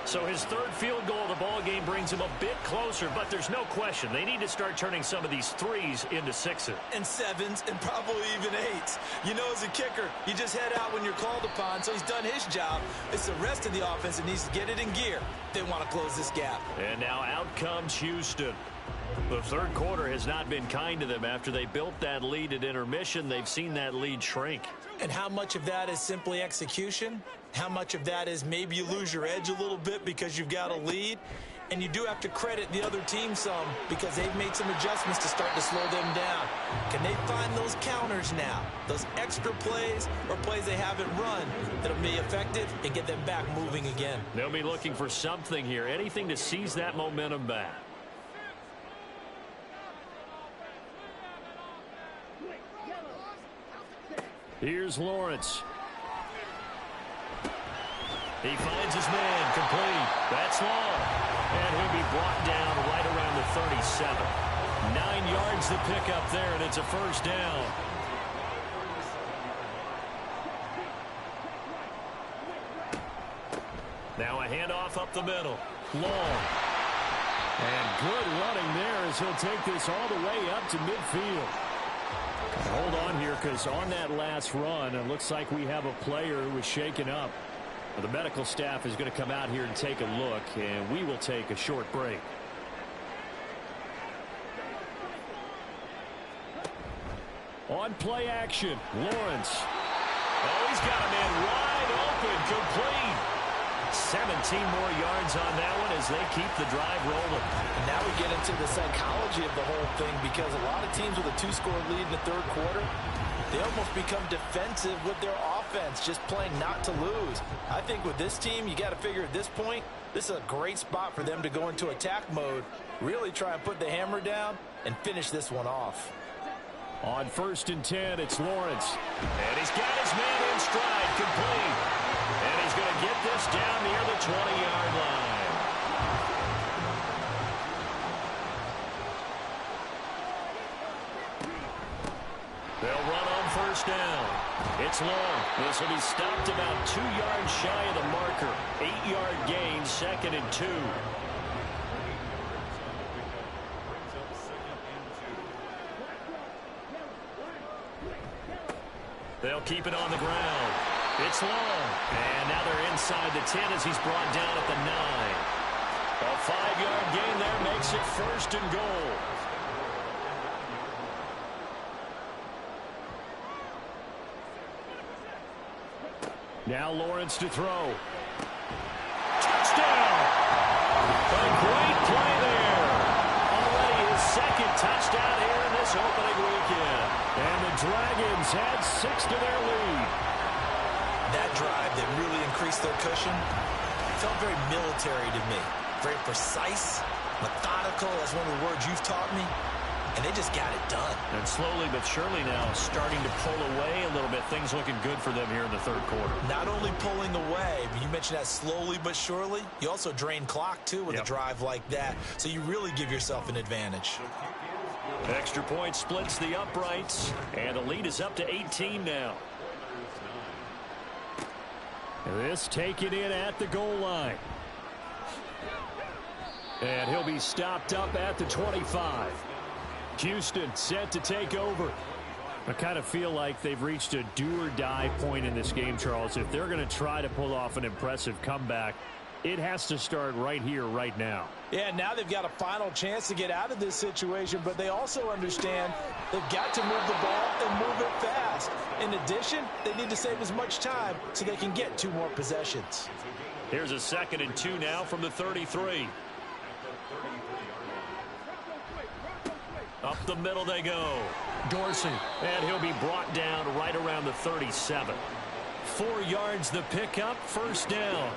So his third field goal of the ball game brings him a bit closer, but there's no question they need to start turning some of these threes into sixes. And sevens, and probably even eights. You know, as a kicker, you just head out when you're called upon, so he's done his job. It's the rest of the offense that needs to get it in gear. They want to close this gap. And now out comes Houston. The third quarter has not been kind to them. After they built that lead at intermission, they've seen that lead shrink. And how much of that is simply execution? How much of that is maybe you lose your edge a little bit because you've got a lead? And you do have to credit the other team some because they've made some adjustments to start to slow them down. Can they find those counters now? Those extra plays or plays they haven't run that'll be effective and get them back moving again? They'll be looking for something here, anything to seize that momentum back. Here's Lawrence. He finds his man, complete. That's long. And he'll be brought down right around the 37. 9 yards to pick up there, and it's a first down. Now a handoff up the middle. Long. And good running there as he'll take this all the way up to midfield. Hold on here, because on that last run, it looks like we have a player who was shaken up. The medical staff is going to come out here and take a look, and we will take a short break. On play action, Lawrence. Oh, he's got a man wide open, complete. 17 more yards on that one as they keep the drive rolling. And now we get into the psychology of the whole thing, because a lot of teams with a 2-score lead in the third quarter, they almost become defensive with their offense, just playing not to lose. I think with this team, you got to figure at this point, this is a great spot for them to go into attack mode, really try and put the hammer down and finish this one off. On 1st and 10, it's Lawrence. And he's got his man in stride, complete. And he's going to get this down near the 20-yard line. They'll run on 1st down. It's long. This will be stopped about 2 yards shy of the marker. 8-yard gain, 2nd and 2. They'll keep it on the ground. It's long. And now they're inside the 10 as he's brought down at the 9. A 5-yard gain there makes it 1st and goal. Now Lawrence to throw. Touchdown! A great play there. Already his 2nd touchdown here in this opening weekend. And the Dragons had 6 to their lead. That drive that really increased their cushion felt very military to me. Very precise, methodical. That's one of the words you've taught me. And they just got it done. And slowly but surely now starting to pull away a little bit. Things looking good for them here in the third quarter. Not only pulling away, but you mentioned that slowly but surely. You also drain clock, too, with a drive like that. So you really give yourself an advantage. Extra point splits the uprights. And the lead is up to 18 now. This taken in at the goal line. And he'll be stopped up at the 25. Houston set to take over. I kind of feel like they've reached a do-or-die point in this game, Charles. If they're going to try to pull off an impressive comeback, it has to start right here, right now. Yeah, now they've got a final chance to get out of this situation, but they also understand they've got to move the ball and move it fast. In addition, they need to save as much time so they can get 2 more possessions. Here's a 2nd and 2 now from the 33. Up the middle they go. Dorsey. And he'll be brought down right around the 37. 4 yards the pickup, 1st down.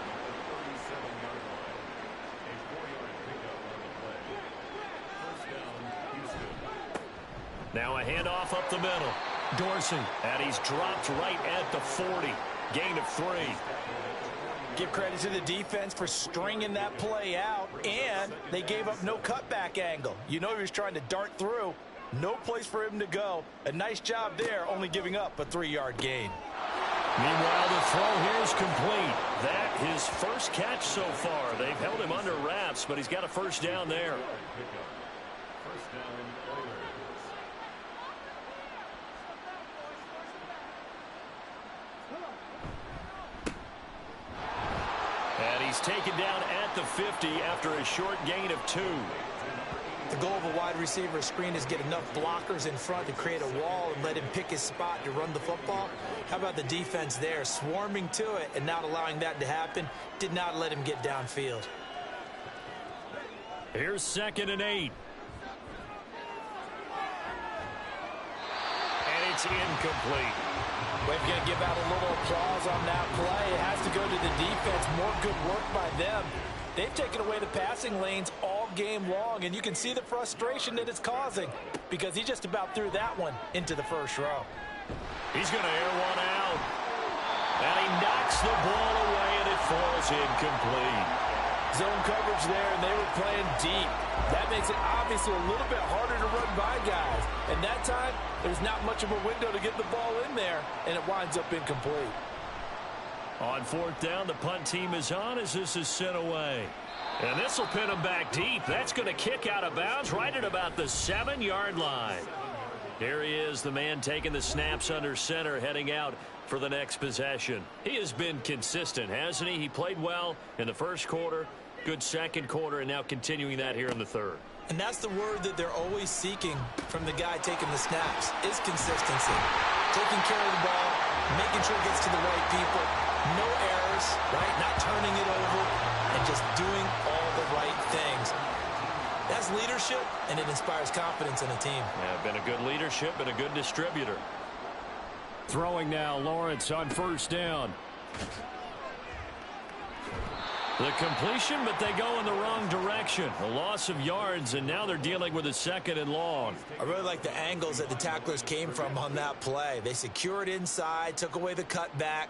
Now a handoff up the middle. Dorsey, and he's dropped right at the 40. Gain of 3. Give credit to the defense for stringing that play out, and they gave up no cutback angle. You know he was trying to dart through. No place for him to go. A nice job there, only giving up a 3-yard gain. Meanwhile, the throw here is complete. That his first catch so far. They've held him under wraps, but he's got a first down there. And he's taken down at the 50 after a short gain of 2. The goal of a wide receiver screen is get enough blockers in front to create a wall and let him pick his spot to run the football. How about the defense there, swarming to it and not allowing that to happen? Did not let him get downfield. Here's 2nd and 8. And it's incomplete. We're going to give out a little applause on that play. It has to go to the defense. More good work by them. They've taken away the passing lanes all game long, and you can see the frustration that it's causing because he just about threw that one into the first row. He's going to air one out. And he knocks the ball away, and it falls incomplete. Zone coverage there, and they were playing deep. That makes it obviously a little bit harder to run by guys. And that time, there's not much of a window to get the ball in there, and it winds up incomplete. On 4th down, the punt team is on as this is sent away. And this will pin him back deep. That's going to kick out of bounds right at about the 7-yard line. Here he is, the man taking the snaps under center, heading out for the next possession. He has been consistent, hasn't he? He played well in the first quarter, good second quarter, and now continuing that here in the third. And that's the word that they're always seeking from the guy taking the snaps, is consistency. Taking care of the ball, making sure it gets to the right people, no errors, right? Not turning it over, and just doing all the right things. That's leadership, and it inspires confidence in a team. Yeah, been a good leadership and a good distributor. Throwing now, Lawrence on 1st down. The completion, but they go in the wrong direction. A loss of yards, and now they're dealing with a 2nd and long. I really like the angles that the tacklers came from on that play. They secured inside, took away the cutback.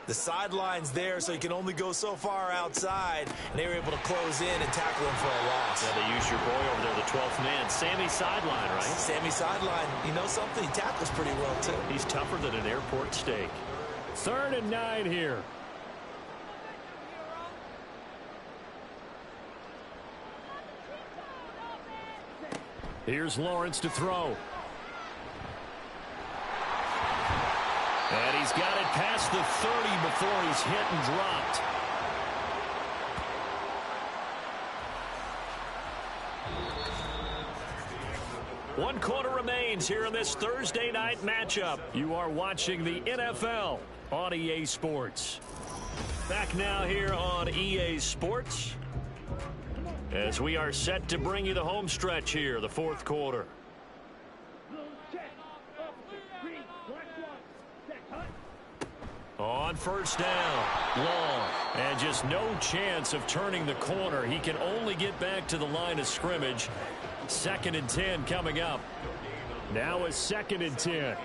The sideline's there, so you can only go so far outside, and they were able to close in and tackle him for a loss. Yeah, they used your boy over there, the 12th man, Sammy Sideline, right? Sammy Sideline, you know something? He tackles pretty well, too. He's tougher than an airport steak. 3rd and 9 here. Here's Lawrence to throw. And he's got it past the 30 before he's hit and dropped. One quarter remains here in this Thursday night matchup. You are watching the NFL on EA Sports. Back now here on EA Sports as we are set to bring you the home stretch here, the 4th quarter. On 1st down, long, and just no chance of turning the corner. He can only get back to the line of scrimmage. 2nd and 10 coming up. Now a 2nd and 10.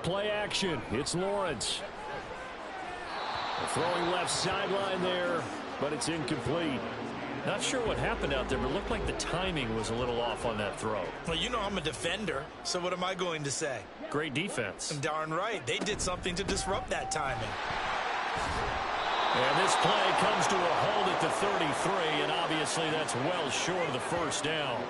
Play action. It's Lawrence. Throwing left sideline there, but it's incomplete. Not sure what happened out there, but it looked like the timing was a little off on that throw. Well, you know I'm a defender, so what am I going to say? Great defense. I'm darn right. They did something to disrupt that timing. And this play comes to a halt at the 33, and obviously that's well short of the first down.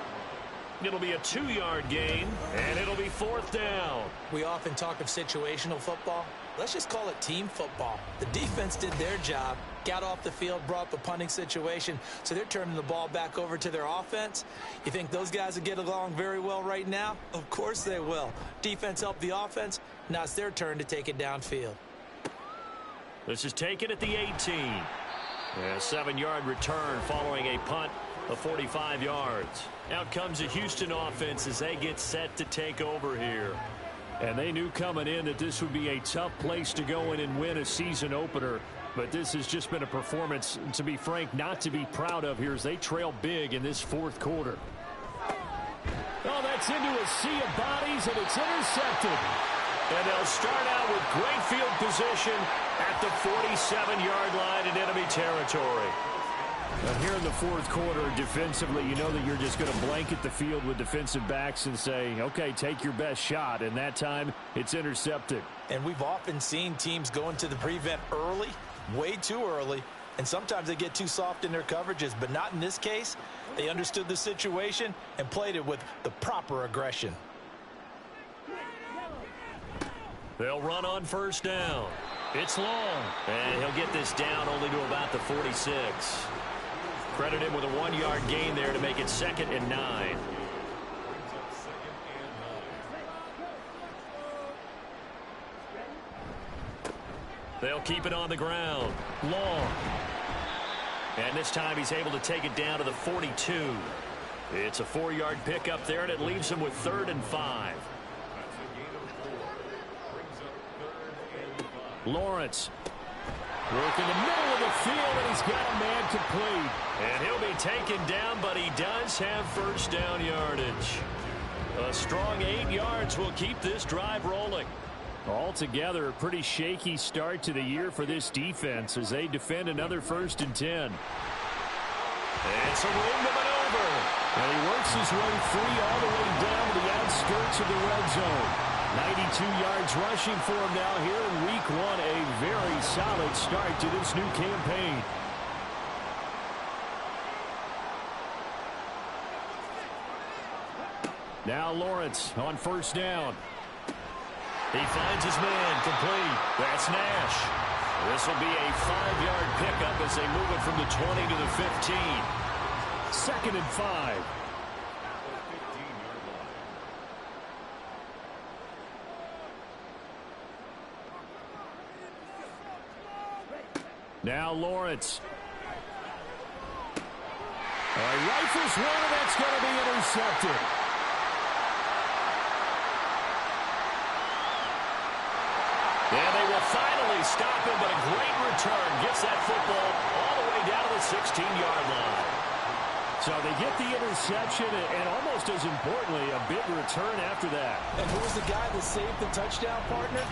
It'll be a 2-yard gain, and it'll be 4th down. We often talk of situational football. Let's just call it team football. The defense did their job, got off the field, brought up a punting situation, so they're turning the ball back over to their offense. You think those guys will get along very well right now? Of course they will. Defense helped the offense. Now it's their turn to take it downfield. This is taken at the 18. A 7-yard return following a punt of 45 yards. Out comes the Houston offense as they get set to take over here. And they knew coming in that this would be a tough place to go in and win a season opener. But this has just been a performance, to be frank, not to be proud of here as they trail big in this 4th quarter. Oh, gets into a sea of bodies, and it's intercepted. And they'll start out with great field position at the 47-yard line in enemy territory. And here in the fourth quarter, defensively, you know that you're just going to blanket the field with defensive backs and say, okay, take your best shot. And that time, it's intercepted. And we've often seen teams go into the prevent early, way too early, and sometimes they get too soft in their coverages, but not in this case. They understood the situation and played it with the proper aggression. They'll run on first down. It's long. And he'll get this down only to about the 46. Credit him with a 1-yard gain there to make it 2nd and 9. They'll keep it on the ground. Long. And this time he's able to take it down to the 42. It's a 4-yard pickup there, and it leaves him with 3rd and 5. Lawrence. Work in the middle of the field, and he's got a man complete. And he'll be taken down, but he does have first down yardage. A strong 8 yards will keep this drive rolling. Altogether, a pretty shaky start to the year for this defense as they defend another 1st and 10. And some room to maneuver. And he works his way free all the way down to the outskirts of the red zone. 92 yards rushing for him now here in week 1. A very solid start to this new campaign. Now Lawrence on first down. He finds his man complete. That's Nash. This will be a 5-yard pickup as they move it from the 20 to the 15. 2nd and 5. Now Lawrence. Rifles one, and that's going to be intercepted. And they will finally stop him, but a great return gets that football all the way down to the 16-yard line. So they get the interception, and almost as importantly, a big return after that. And who was the guy that saved the touchdown, partner?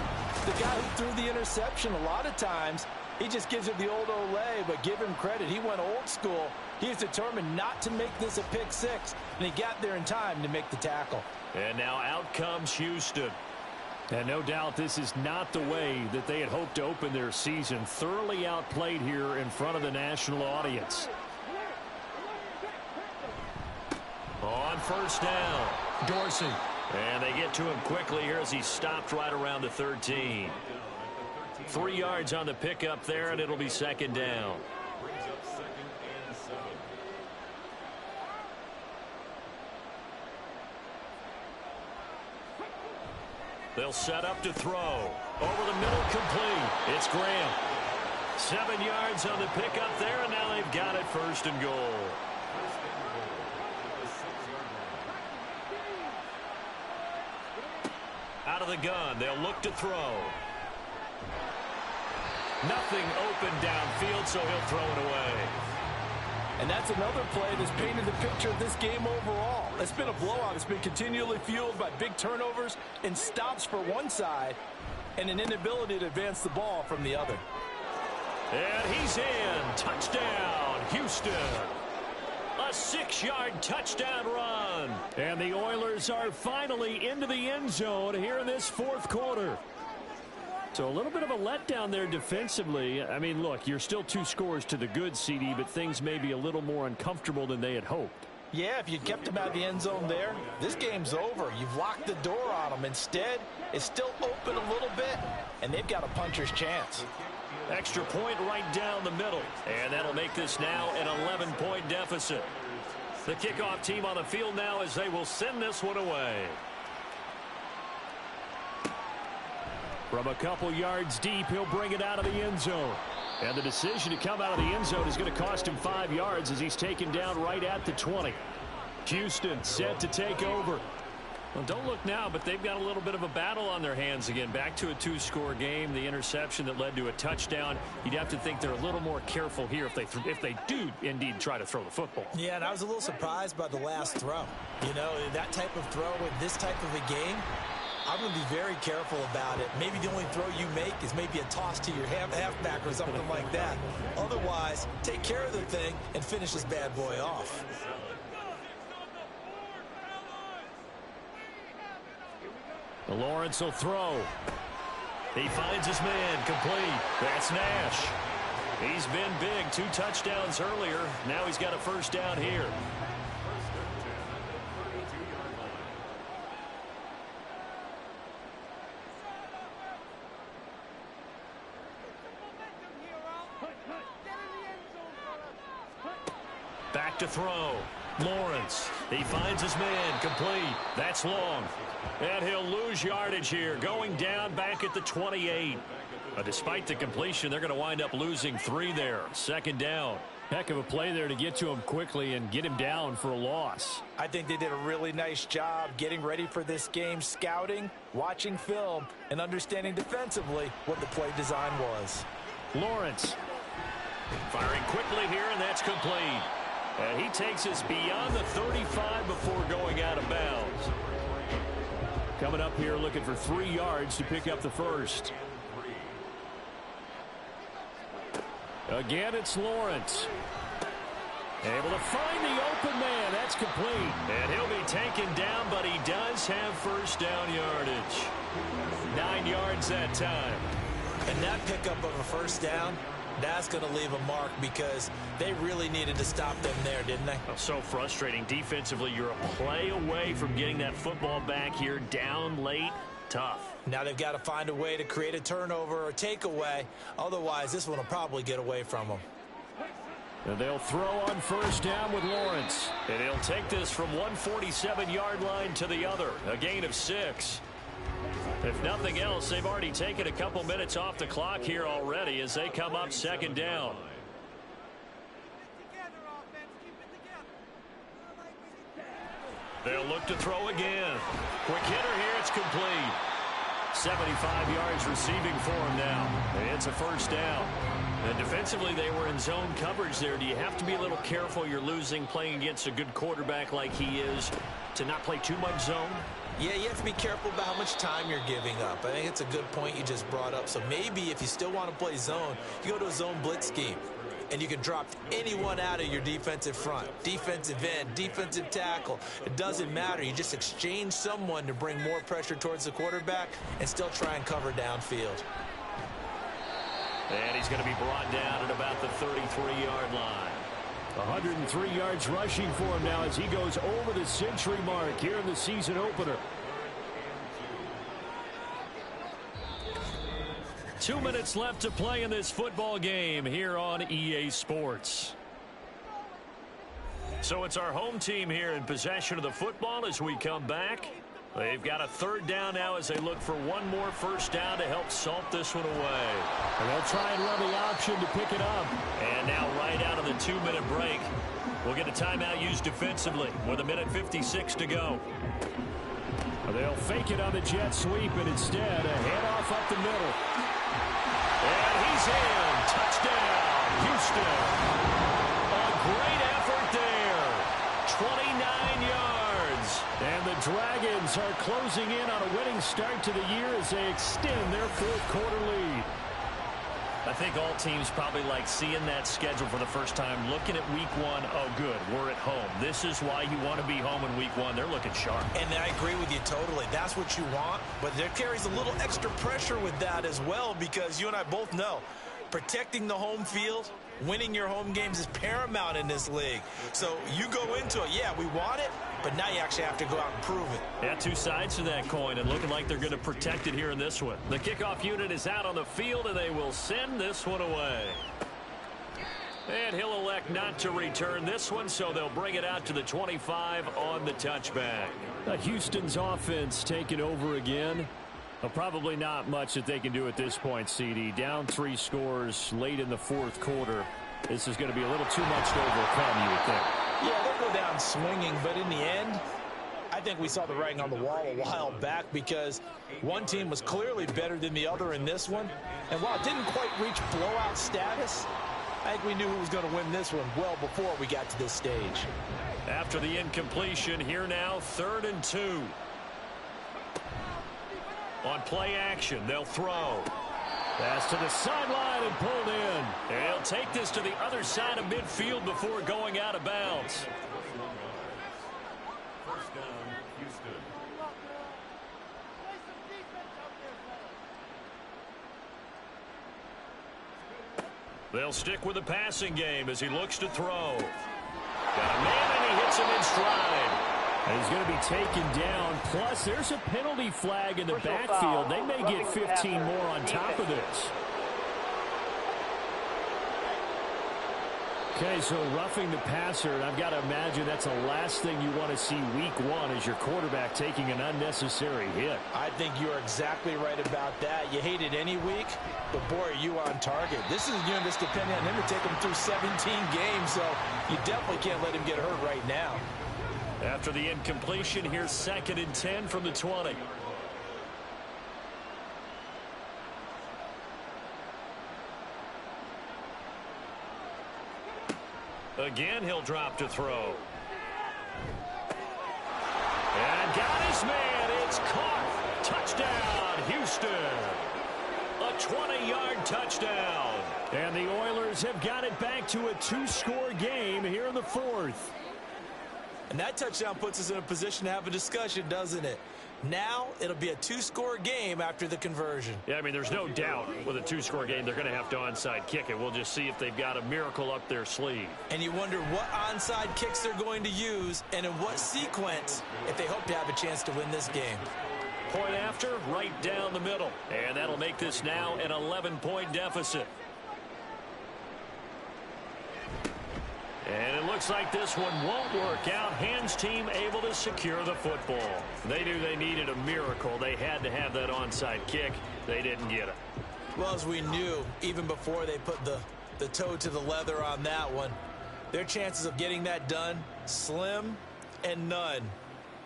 The guy who threw the interception. A lot of times, he just gives it the old Olay, but give him credit. He went old school. He is determined not to make this a pick six, and he got there in time to make the tackle. And now out comes Houston. And no doubt this is not the way that they had hoped to open their season. Thoroughly outplayed here in front of the national audience. On first down, Dorsey. And they get to him quickly here as he stopped right around the 13. 3 yards on the pickup there, and it'll be 2nd down. They'll set up to throw. Over the middle, complete. It's Graham. 7 yards on the pickup there, and now they've got it 1st and goal. Out of the gun, they'll look to throw. Nothing open downfield, so he'll throw it away. And that's another play that's painted the picture of this game overall. It's been a blowout. It's been continually fueled by big turnovers and stops for one side and an inability to advance the ball from the other. And he's in. Touchdown, Houston. A 6-yard touchdown run. And the Oilers are finally into the end zone here in this fourth quarter. So a little bit of a letdown there defensively. I mean, look, you're still 2 scores to the good, CD, but things may be a little more uncomfortable than they had hoped. Yeah, if you kept them out of the end zone there, this game's over. You've locked the door on them. Instead, it's still open a little bit, and they've got a puncher's chance. Extra point right down the middle. And that'll make this now an 11-point deficit. The kickoff team on the field now as they will send this one away. From a couple yards deep, he'll bring it out of the end zone. And the decision to come out of the end zone is going to cost him 5 yards as he's taken down right at the 20. Houston set to take over. Well, don't look now, but they've got a little bit of a battle on their hands again. Back to a two-score game. The interception that led to a touchdown. You'd have to think they're a little more careful here if they do indeed try to throw the football. Yeah, and I was a little surprised by the last throw. You know, that type of throw in this type of a game, I'm going to be very careful about it. Maybe the only throw you make is maybe a toss to your halfback or something like that. Otherwise, take care of the thing and finish this bad boy off. Lawrence will throw. He finds his man, complete. That's Nash. He's been big, 2 touchdowns earlier. Now he's got a first down here. Back to throw. Lawrence. He finds his man, complete. That's long. And he'll lose yardage here, going down back at the 28. Despite the completion, they're going to wind up losing 3 there. Second down. Heck of a play there to get to him quickly and get him down for a loss. I think they did a really nice job getting ready for this game, scouting, watching film, and understanding defensively what the play design was. Lawrence. Firing quickly here, and that's complete. And he takes us beyond the 35 before going out of bounds. Coming up here looking for 3 yards to pick up the first. Again, it's Lawrence. Able to find the open man. That's complete. And he'll be taken down, but he does have first down yardage. 9 yards that time. And that pickup of a first down, that's going to leave a mark because they really needed to stop them there, didn't they? So frustrating. Defensively, you're a play away from getting that football back here. Down late, tough. Now they've got to find a way to create a turnover or takeaway. Otherwise, this one will probably get away from them. And they'll throw on first down with Lawrence. And he'll take this from 147-yard line to the other. A gain of 6. If nothing else, they've already taken a couple minutes off the clock here already as they come up second down. They'll look to throw again. Quick hitter here. It's complete. 75 yards receiving for him now. It's a first down. And defensively, they were in zone coverage there. Do you have to be a little careful? You're losing playing against a good quarterback like he is to not play too much zone? Yeah, you have to be careful about how much time you're giving up. I think it's a good point you just brought up. So maybe if you still want to play zone, you go to a zone blitz scheme. And you can drop anyone out of your defensive front. Defensive end, defensive tackle. It doesn't matter. You just exchange someone to bring more pressure towards the quarterback and still try and cover downfield. And he's going to be brought down at about the 33-yard line. 103 yards rushing for him now as he goes over the century mark here in the season opener. 2 minutes left to play in this football game here on EA Sports. So it's our home team here in possession of the football as we come back. They've got a third down now as they look for one more first down to help salt this one away. And they'll try and run the option to pick it up. And now right out of the 2-minute break, we'll get a timeout used defensively with 1:56 to go. They'll fake it on the jet sweep, and instead a handoff up the middle. And he's in. Touchdown, Houston. A great effort there. 29 yards. And the Dragons are closing in on a winning start to the year as they extend their fourth-quarter lead. I think all teams probably like seeing that schedule for the first time, looking at week 1. Oh, good, we're at home. This is why you want to be home in week 1. They're looking sharp. And I agree with you totally. That's what you want, but there carries a little extra pressure with that as well because you and I both know protecting the home field, winning your home games is paramount in this league. So you go into it, yeah, we want it, but now you actually have to go out and prove it. Yeah, 2 sides to that coin, and looking like they're going to protect it here in this one. The kickoff unit is out on the field, and they will send this one away. And he'll elect not to return this one, so they'll bring it out to the 25 on the touchback. Houston's offense taking over again. Well, probably not much that they can do at this point, CD. Down 3 scores late in the fourth quarter. This is going to be a little too much to overcome, you would think. Yeah, they'll go down swinging, but in the end, I think we saw the writing on the wall a while back because one team was clearly better than the other in this one. And while it didn't quite reach blowout status, I think we knew who was going to win this one well before we got to this stage. After the incompletion, here now, 3rd and 2. On play action, they'll throw. Pass to the sideline and pulled in. And he'll take this to the other side of midfield before going out of bounds. First down, Houston. They'll stick with the passing game as he looks to throw. Got a man, and he hits him in stride. And he's going to be taken down. Plus, there's a penalty flag in the backfield. They may get 15 more on top of this. Okay, so roughing the passer, and I've got to imagine that's the last thing you want to see week 1 is your quarterback taking an unnecessary hit. I think you're exactly right about that. You hate it any week, but boy, are you on target. This is a unit that's depending on him to take him through 17 games, so you definitely can't let him get hurt right now. After the incompletion, here's 2nd and 10 from the 20. Again, he'll drop to throw. And got his man. It's caught. Touchdown, Houston. A 20-yard touchdown. And the Oilers have got it back to a 2-score game here in the 4th. And that touchdown puts us in a position to have a discussion, doesn't it? Now it'll be a 2-score game after the conversion. Yeah, I mean, there's no doubt with a 2-score game, they're going to have to onside kick it. We'll just see if they've got a miracle up their sleeve. And you wonder what onside kicks they're going to use and in what sequence if they hope to have a chance to win this game. Point after, right down the middle. And that'll make this now an 11-point deficit. And it looks like this one won't work out. Hands team able to secure the football. They knew they needed a miracle. They had to have that onside kick. They didn't get it. Well, as we knew, even before they put the toe to the leather on that one, their chances of getting that done, slim and none.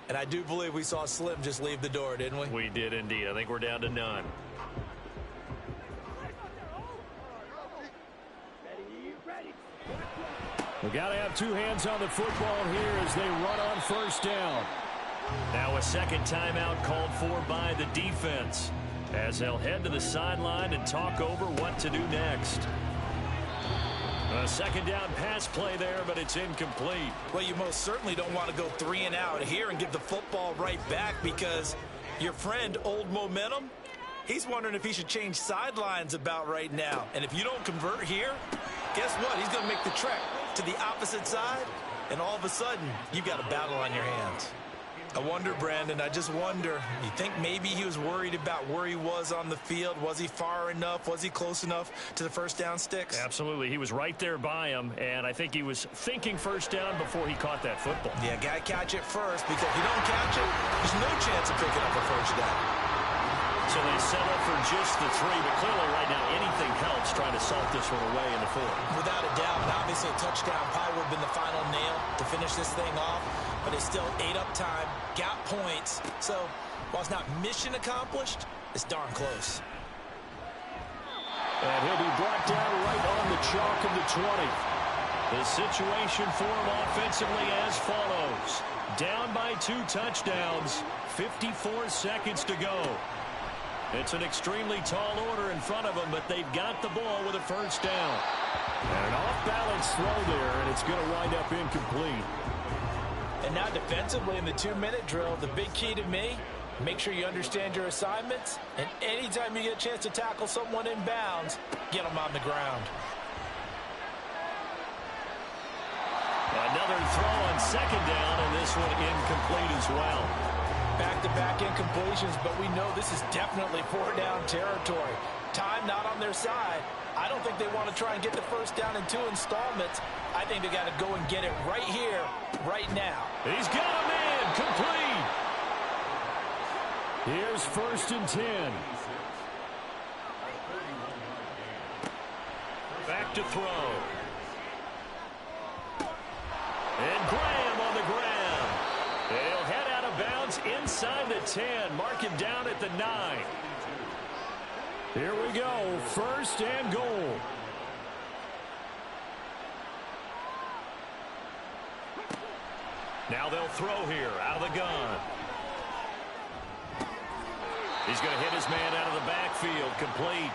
And I do believe we saw Slim just leave the door, didn't we? We did indeed. I think we're down to none. We've got to have 2 hands on the football here as they run on 1st down. Now a second timeout called for by the defense as they'll head to the sideline and talk over what to do next. A 2nd down pass play there, but it's incomplete. Well, you most certainly don't want to go 3 and out here and give the football right back because your friend, Old Momentum, he's wondering if he should change sidelines about right now. And if you don't convert here, guess what? He's going to make the trek to the opposite side, and all of a sudden, you've got a battle on your hands. I wonder, Brandon, I just wonder, you think maybe he was worried about where he was on the field? Was he far enough? Was he close enough to the 1st down sticks? Absolutely. He was right there by him, and I think he was thinking 1st down before he caught that football. Yeah, got to catch it first, because if you don't catch it, there's no chance of picking up a 1st down. So they settle for just the 3, but clearly right now anything helps trying to salt this one away in the 4th. Without a doubt, and obviously a touchdown probably would have been the final nail to finish this thing off, but it's still ate up time, got points. So while it's not mission accomplished, it's darn close. And he'll be brought down right on the chalk of the 20. The situation for him offensively as follows. Down by 2 touchdowns, 54 seconds to go. It's an extremely tall order in front of them, but they've got the ball with a 1st down. And an off-balance throw there, and it's going to wind up incomplete. And now defensively in the 2-minute drill, the big key to me, make sure you understand your assignments, and anytime you get a chance to tackle someone in bounds, get them on the ground. Another throw on 2nd down, and this one incomplete as well. Back-to-back incompletions, but we know this is definitely 4-down territory. Time not on their side. I don't think they want to try and get the 1st down in 2 installments. I think they got to go and get it right here, right now. He's got a man, complete. Here's 1st and 10. Back to throw. And Graham on the ground. He'll head out of inside the 10. Mark him down at the 9. Here we go. First and goal. Now they'll throw here out of the gun. He's going to hit his man out of the backfield. Complete.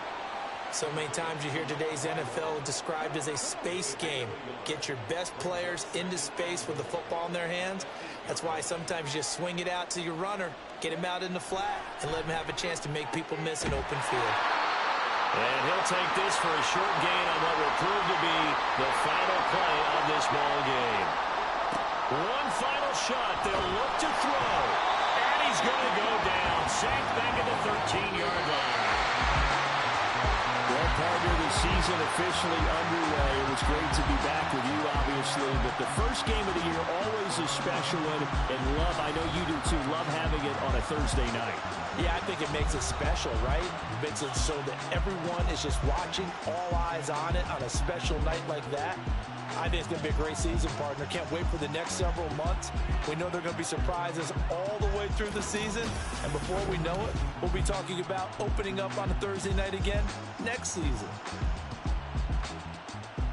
So many times you hear today's NFL described as a space game. Get your best players into space with the football in their hands. That's why sometimes you just swing it out to your runner, get him out in the flat, and let him have a chance to make people miss an open field. And he'll take this for a short gain on what will prove to be the final play of this ball game. One final shot. They'll look to throw. And he's going to go down. Sacked back at the 13-yard line. Well, partner, the season officially underway. It was great to be back with you, obviously, but the first game of the year always a special one. And love, I know you do too, love having it on a Thursday night. Yeah, I think it makes it special, right? It makes it so that everyone is just watching, all eyes on it on a special night like that. I think it's going to be a great season, partner. Can't wait for the next several months. We know there are going to be surprises all the way through the season. And before we know it, we'll be talking about opening up on a Thursday night again next season.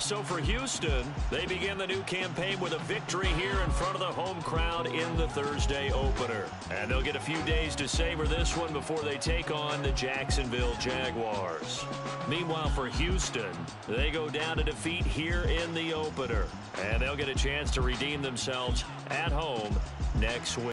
So for Houston, they begin the new campaign with a victory here in front of the home crowd in the Thursday opener. And they'll get a few days to savor this one before they take on the Jacksonville Jaguars. Meanwhile, for Houston, they go down to defeat here in the opener. And they'll get a chance to redeem themselves at home next week.